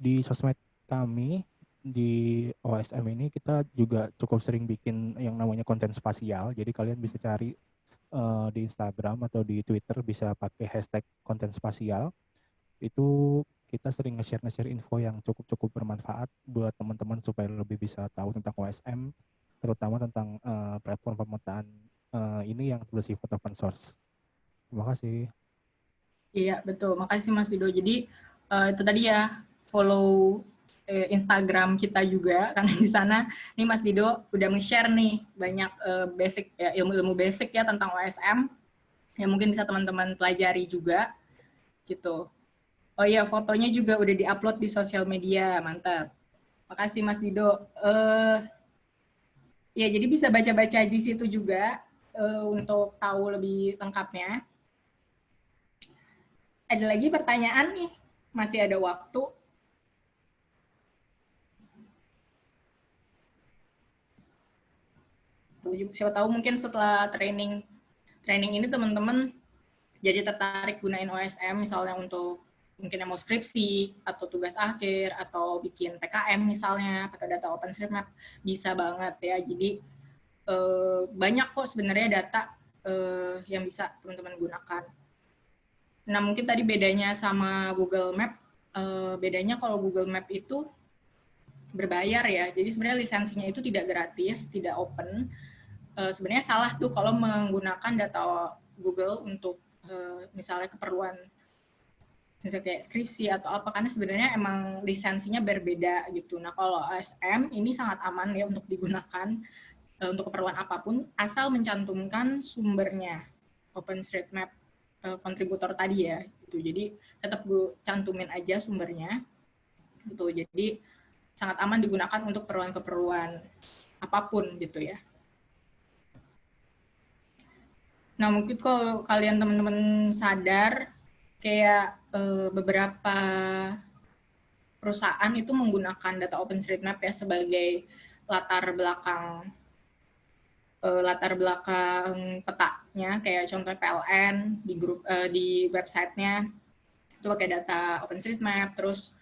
di sosmed kami di OSM ini kita juga cukup sering bikin yang namanya konten spasial. Jadi kalian bisa cari di Instagram atau di Twitter bisa pakai hashtag konten spasial. Itu kita sering nge-share info yang cukup bermanfaat buat teman-teman supaya lebih bisa tahu tentang OSM, terutama tentang platform pemetaan ini yang bersifat open source. Terima kasih. Iya, betul. Makasih Mas Ido. Jadi itu tadi ya, follow Instagram kita juga, karena di sana nih Mas Dido udah nge-share nih banyak basic ya, ilmu-ilmu basic ya tentang OSM yang mungkin bisa teman-teman pelajari juga gitu. Oh iya, fotonya juga udah di-upload di sosial media, mantap. Makasih Mas Dido. Ya, jadi bisa baca-baca di situ juga untuk tahu lebih lengkapnya. Ada lagi pertanyaan nih? Masih ada waktu. Siapa tahu mungkin setelah training ini teman-teman jadi tertarik gunain OSM misalnya untuk mungkin yang mau skripsi atau tugas akhir atau bikin PKM misalnya pakai data OpenStreetMap, bisa banget ya. Jadi banyak kok sebenarnya data yang bisa teman-teman gunakan. Nah, mungkin tadi bedanya sama Google Map, bedanya kalau Google Map itu berbayar ya. Jadi sebenarnya lisensinya itu tidak gratis, tidak open. Sebenarnya salah tuh kalau menggunakan data Google untuk misalnya keperluan misalnya kayak skripsi atau apa, karena sebenarnya emang lisensinya berbeda gitu. Nah, kalau OSM ini sangat aman ya untuk digunakan untuk keperluan apapun asal mencantumkan sumbernya OpenStreetMap kontributor tadi ya gitu. Jadi tetap gue cantumin aja sumbernya gitu. Jadi sangat aman digunakan untuk keperluan apapun gitu ya. Nah, mungkin kalau kalian teman-teman sadar kayak beberapa perusahaan itu menggunakan data OpenStreetMap ya sebagai latar belakang petanya, kayak contoh PLN di grup di websitenya itu pakai data OpenStreetMap. Terus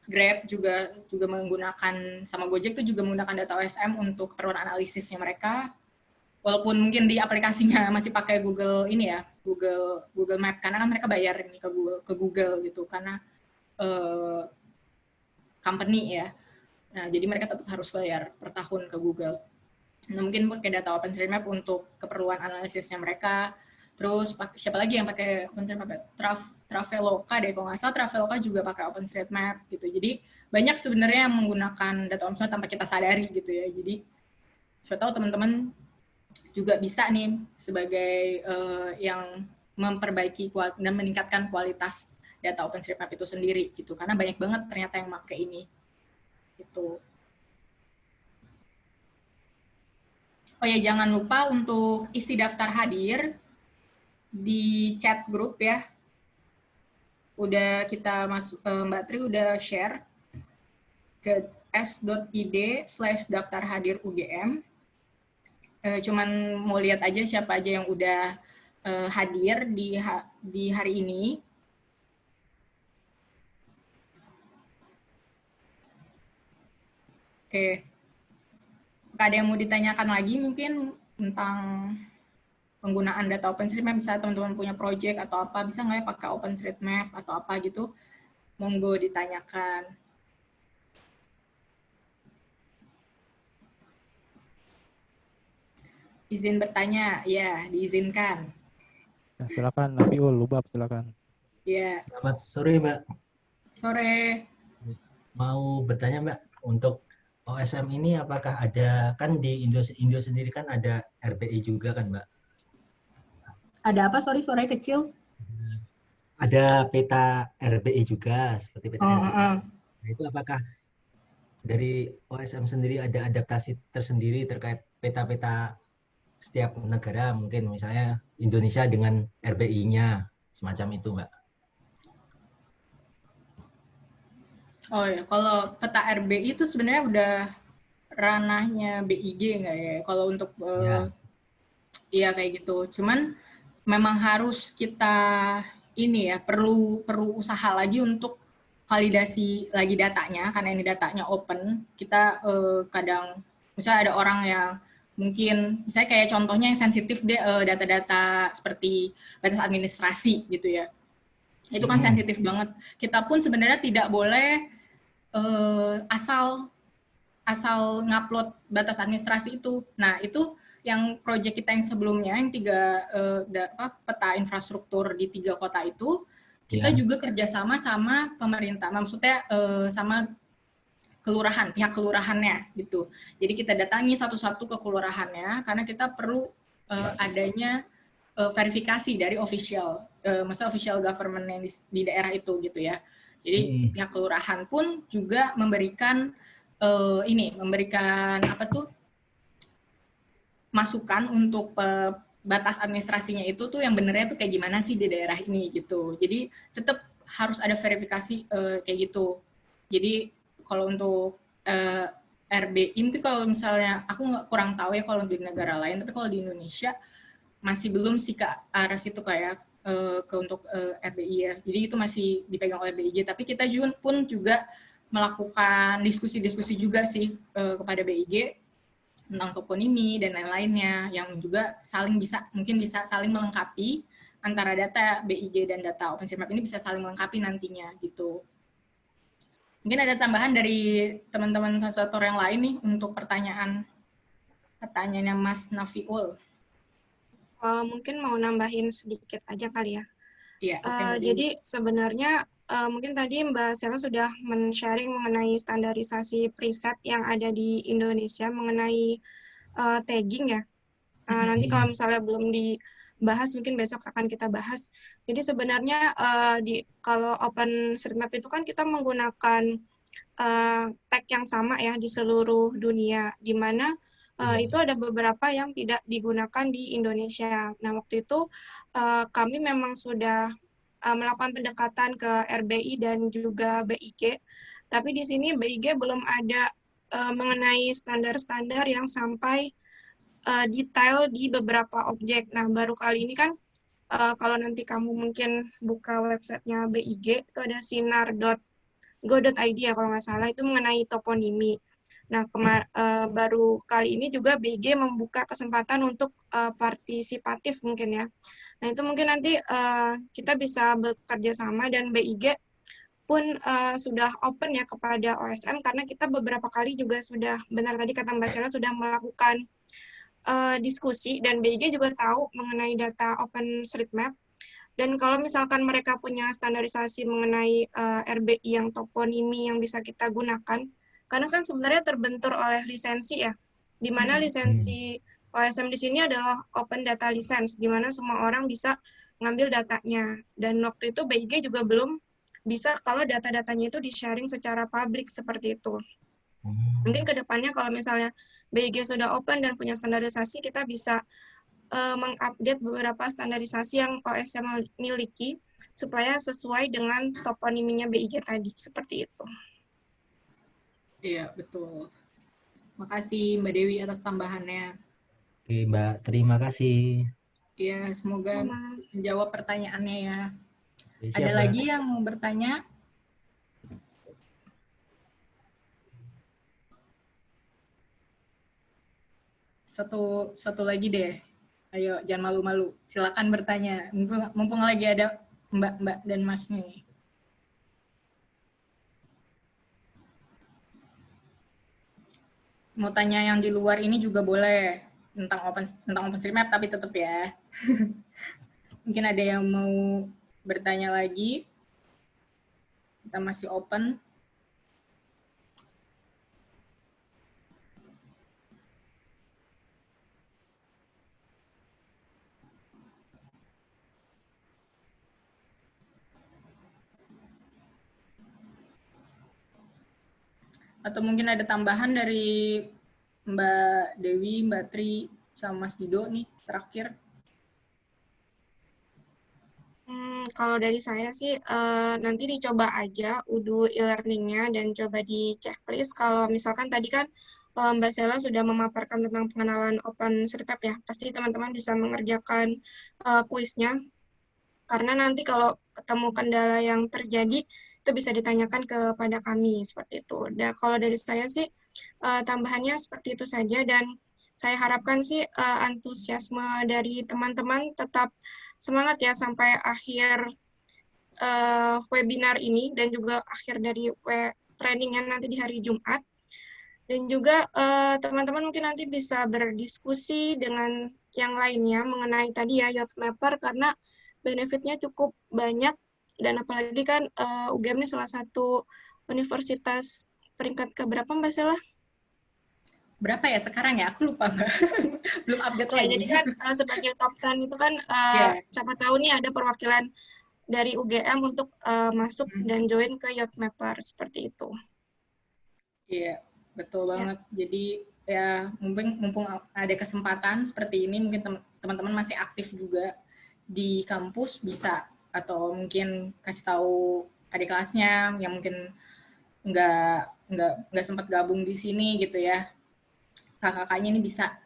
Grab juga menggunakan, sama Gojek itu juga menggunakan data OSM untuk keperluan analisisnya mereka. Walaupun mungkin di aplikasinya masih pakai Google ini ya, Google Map, karena kan mereka bayar ini ke Google gitu, karena company ya. Nah, jadi mereka tetap harus bayar per tahun ke Google. Nah, mungkin pakai data OpenStreetMap untuk keperluan analisisnya mereka. Terus siapa lagi yang pakai OpenStreetMap? Traveloka deh, kalau nggak salah Traveloka juga pakai OpenStreetMap gitu. Jadi banyak sebenarnya yang menggunakan data OpenStreetMap tanpa kita sadari gitu ya. Jadi siapa tahu teman-teman juga bisa nih sebagai yang memperbaiki dan meningkatkan kualitas data OpenStreetMap itu sendiri gitu. Karena banyak banget ternyata yang pakai ini. Gitu. Oh ya, jangan lupa untuk isi daftar hadir di chat grup ya. Udah kita masuk, Mbak Tri udah share ke s.id/daftar hadir UGM. Cuman mau lihat aja siapa aja yang udah hadir di hari ini. Oke. Ada yang mau ditanyakan lagi mungkin tentang penggunaan data OpenStreetMap, bisa teman-teman punya project atau apa, bisa nggak ya pakai OpenStreetMap atau apa gitu, monggo ditanyakan. Izin bertanya, ya diizinkan. Nah, silakan Nafiul, Lubab silakan. Ya, Selamat sore, Mbak. sore. Mau bertanya, Mbak, untuk OSM ini apakah ada, kan di Indo sendiri kan ada RBI juga kan, Mbak? Ada apa? Sorry, suaranya kecil. Ada peta RBI juga, seperti peta RBI. Nah, itu apakah dari OSM sendiri ada adaptasi tersendiri terkait peta-peta setiap negara, mungkin misalnya Indonesia dengan RBI-nya, semacam itu, Mbak? Oh ya, kalau peta RBI itu sebenarnya udah ranahnya BIG nggak ya? Kalau untuk Ya. iya kayak gitu. Cuman memang harus kita ini ya perlu usaha lagi untuk validasi lagi datanya, karena ini datanya open. Kita kadang misalnya ada orang yang mungkin misalnya kayak contohnya yang sensitif deh, data-data seperti batas administrasi gitu ya. Itu kan sensitif banget. Kita pun sebenarnya tidak boleh asal ngupload batas administrasi itu. Nah, itu yang proyek kita yang sebelumnya, yang 3 peta infrastruktur di 3 kota itu, kita juga kerjasama sama pemerintah, maksudnya sama kelurahan, pihak kelurahannya gitu. Jadi kita datangi satu-satu ke kelurahannya, karena kita perlu adanya verifikasi dari official, maksudnya official government yang di daerah itu gitu ya. Jadi pihak kelurahan pun juga memberikan memberikan apa tuh masukan untuk batas administrasinya itu tuh yang benernya tuh kayak gimana sih di daerah ini gitu. Jadi tetap harus ada verifikasi kayak gitu. Jadi kalau untuk RBI mungkin kalau misalnya aku kurang tahu ya kalau di negara lain, tapi kalau di Indonesia masih belum sih ke arah situ kayak ke untuk RBI ya. Jadi itu masih dipegang oleh BIG, tapi kita juga melakukan diskusi-diskusi juga sih kepada BIG tentang toponimi dan lain-lainnya yang juga mungkin bisa saling melengkapi antara data BIG dan data OpenStreetMap ini bisa saling melengkapi nantinya gitu. Mungkin ada tambahan dari teman-teman fasilitator yang lain nih untuk pertanyaannya Mas Nafiul. Mungkin mau nambahin sedikit aja kali ya. Iya, jadi sebenarnya mungkin tadi Mbak Sela sudah men-sharing mengenai standarisasi preset yang ada di Indonesia mengenai tagging ya. Nanti kalau misalnya belum dibahas, mungkin besok akan kita bahas. Jadi sebenarnya kalau OpenStreetMap itu kan kita menggunakan tag yang sama ya di seluruh dunia, di mana itu ada beberapa yang tidak digunakan di Indonesia. Nah, waktu itu kami memang sudah melakukan pendekatan ke RBI dan juga BIG, tapi di sini BIG belum ada mengenai standar-standar yang sampai detail di beberapa objek. Nah, baru kali ini kan kalau nanti kamu mungkin buka websitenya BIG, itu ada sinar.go.id ya kalau nggak salah, itu mengenai toponimi. Nah, baru kali ini juga BIG membuka kesempatan untuk partisipatif mungkin ya. Nah, itu mungkin nanti kita bisa bekerja sama dan BIG pun sudah open ya kepada OSM, karena kita beberapa kali juga sudah, benar tadi kata Mbak Sela, sudah melakukan diskusi, dan BIG juga tahu mengenai data OpenStreetMap. Dan kalau misalkan mereka punya standarisasi mengenai RBI yang toponimi yang bisa kita gunakan, karena kan sebenarnya terbentur oleh lisensi ya, di mana lisensi OSM di sini adalah open data license, di mana semua orang bisa ngambil datanya. Dan waktu itu BIG juga belum bisa kalau data-datanya itu di-sharing secara publik seperti itu. Mungkin ke depannya kalau misalnya BIG sudah open dan punya standarisasi, kita bisa mengupdate beberapa standarisasi yang OSM miliki supaya sesuai dengan toponiminya BIG tadi, seperti itu. Iya, betul. Makasih Mbak Dewi atas tambahannya. Oke, Mbak, terima kasih. Iya, semoga menjawab pertanyaannya ya. Siap, Ada Mbak. lagi yang mau bertanya? Satu lagi deh. Ayo, jangan malu-malu. Silakan bertanya. Mumpung lagi ada Mbak dan Mas nih. Mau tanya yang di luar ini juga boleh tentang OpenStreetMap, tapi tetap ya. Mungkin ada yang mau bertanya lagi. Kita masih open. Atau mungkin ada tambahan dari Mbak Dewi, Mbak Tri, sama Mas Dido nih terakhir. Kalau dari saya sih nanti dicoba aja UDU e-learning-nya dan coba di checklist. Kalau misalkan tadi kan Mbak Sela sudah memaparkan tentang pengenalan OpenStreetMap ya, pasti teman-teman bisa mengerjakan kuisnya. Karena nanti kalau ketemu kendala yang terjadi, itu bisa ditanyakan kepada kami, seperti itu. Dan kalau dari saya sih, tambahannya seperti itu saja, dan saya harapkan sih antusiasme dari teman-teman tetap semangat ya sampai akhir webinar ini, dan juga akhir dari trainingnya nanti di hari Jumat. Dan juga teman-teman mungkin nanti bisa berdiskusi dengan yang lainnya mengenai tadi ya Youth Mapper, karena benefitnya cukup banyak, dan apalagi kan UGM ini salah satu universitas peringkat keberapa Mbak Sela? Berapa ya sekarang ya? Aku lupa nggak. Belum update Ya, lagi. jadi kan sebagai top 10 itu kan siapa tahu nih ada perwakilan dari UGM untuk masuk dan join ke Youth Mapper, seperti itu. Iya, betul banget. Jadi ya mumpung ada kesempatan seperti ini, mungkin teman-teman masih aktif juga di kampus bisa, atau mungkin kasih tahu adik kelasnya yang mungkin nggak sempat gabung di sini gitu ya. Kakak-kakaknya ini bisa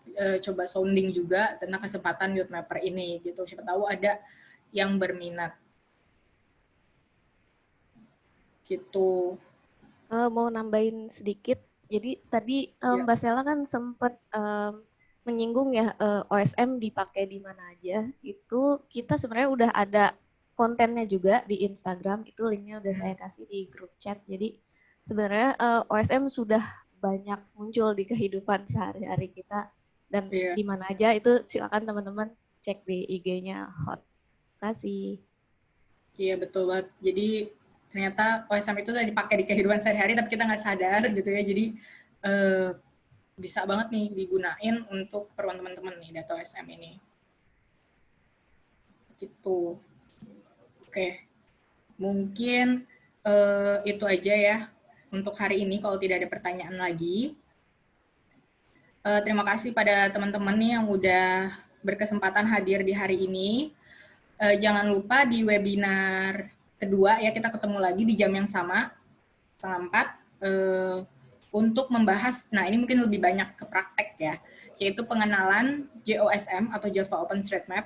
coba sounding juga tentang kesempatan Youth Mapper ini gitu. Siapa tahu ada yang berminat. Gitu. Mau nambahin sedikit. Jadi tadi Mbak Sela kan sempat menyinggung ya OSM dipakai di mana aja. Itu kita sebenarnya udah ada kontennya juga di Instagram. Itu linknya udah saya kasih di grup chat. Jadi sebenarnya OSM sudah banyak muncul di kehidupan sehari-hari kita, dan di mana aja itu silakan teman-teman cek di IG-nya Hot. Terima kasih. Iya betul banget. Jadi ternyata OSM itu udah dipakai di kehidupan sehari-hari tapi kita nggak sadar gitu ya. Jadi bisa banget nih digunain untuk keperluan teman-teman nih data OSM ini. Gitu. Oke. Mungkin itu aja ya untuk hari ini kalau tidak ada pertanyaan lagi. Terima kasih pada teman-teman nih yang udah berkesempatan hadir di hari ini. Jangan lupa di webinar kedua ya kita ketemu lagi di jam yang sama, 3:30, untuk membahas, nah ini mungkin lebih banyak ke praktek ya, yaitu pengenalan JOSM atau Java OpenStreetMap.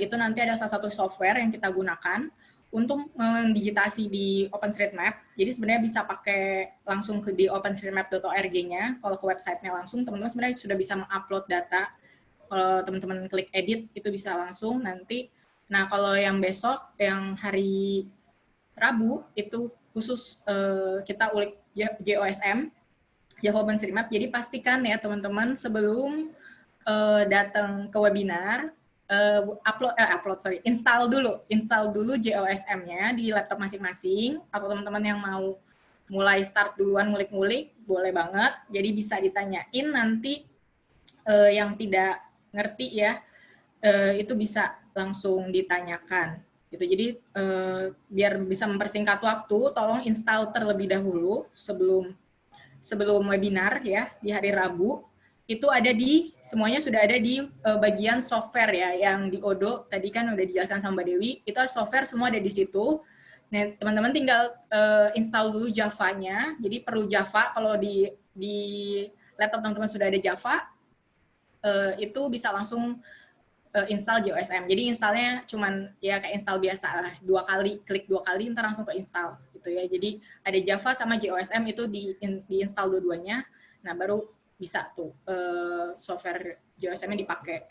Itu nanti ada salah satu software yang kita gunakan untuk mendigitasi di OpenStreetMap. Jadi sebenarnya bisa pakai langsung di openstreetmap.org-nya. Kalau ke website-nya langsung, teman-teman sebenarnya sudah bisa mengupload data. Kalau teman-teman klik edit, itu bisa langsung nanti. Nah, kalau yang besok, yang hari Rabu, itu khusus kita ulik JOSM, Java OpenStreetMap. Jadi pastikan ya teman-teman sebelum datang ke webinar, install dulu JOSM-nya di laptop masing-masing, atau teman-teman yang mau mulai start duluan ngulik-ngulik, boleh banget. Jadi bisa ditanyain nanti yang tidak ngerti ya, itu bisa langsung ditanyakan. Gitu. Jadi biar bisa mempersingkat waktu, tolong install terlebih dahulu sebelum webinar ya di hari Rabu. Itu ada semuanya sudah ada di bagian software ya, yang di Odoo tadi kan udah dijelaskan sama Mbak Dewi, itu software semua ada di situ. Nah, teman-teman tinggal install dulu Java-nya, jadi perlu Java, kalau di laptop teman-teman sudah ada Java, itu bisa langsung install JOSM. Jadi installnya cuman ya kayak install biasa lah, klik 2 kali, ntar langsung ke install gitu ya. Jadi ada Java sama JOSM itu di install dua-duanya, nah baru bisa tuh software JOSM-nya dipakai.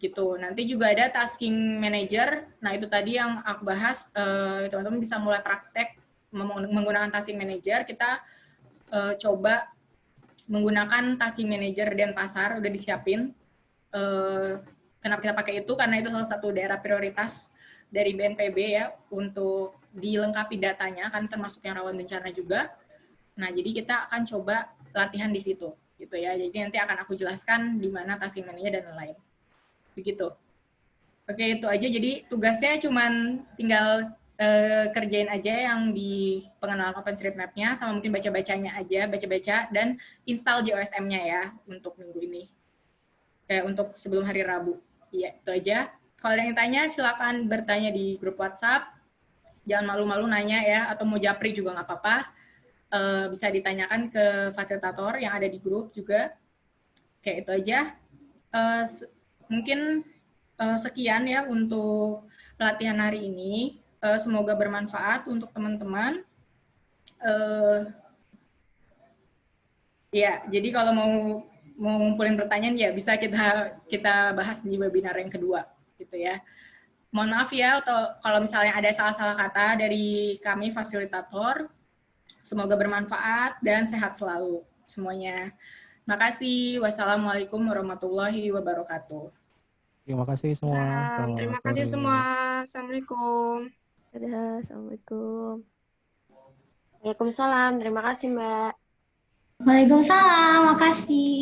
gitu. Nanti juga ada tasking manager. Nah, itu tadi yang aku bahas, teman-teman bisa mulai praktek menggunakan tasking manager. Kita coba menggunakan tasking manager Denpasar, udah disiapin. Kenapa kita pakai itu? Karena itu salah satu daerah prioritas dari BNPB ya, untuk dilengkapi datanya, kan termasuk yang rawan bencana juga. Nah, jadi kita akan coba latihan di situ, gitu ya. Jadi nanti akan aku jelaskan di mana tasking manager dan lain-lain. Begitu. Oke, itu aja. Jadi tugasnya cuman tinggal kerjain aja yang di pengenalan OpenStreetMap-nya, sama mungkin baca-bacanya aja, baca-baca, dan install JOSM-nya ya untuk minggu ini. Untuk sebelum hari Rabu. Iya, itu aja. Kalau ada yang tanya, silakan bertanya di grup WhatsApp. Jangan malu-malu nanya ya, atau mau japri juga nggak apa-apa. Bisa ditanyakan ke fasilitator yang ada di grup juga. Kayak itu aja. Mungkin sekian ya untuk pelatihan hari ini. Semoga bermanfaat untuk teman-teman. Ya, jadi kalau mau ngumpulin pertanyaan ya bisa kita bahas di webinar yang kedua, gitu ya. Mohon maaf ya, atau kalau misalnya ada salah-salah kata dari kami fasilitator. Semoga bermanfaat dan sehat selalu semuanya. Makasih. Wassalamualaikum warahmatullahi wabarakatuh. Terima kasih semua. Terima kasih semua. Assalamualaikum. Dadah, assalamualaikum. Waalaikumsalam. Terima kasih, Mbak. Waalaikumsalam, makasih.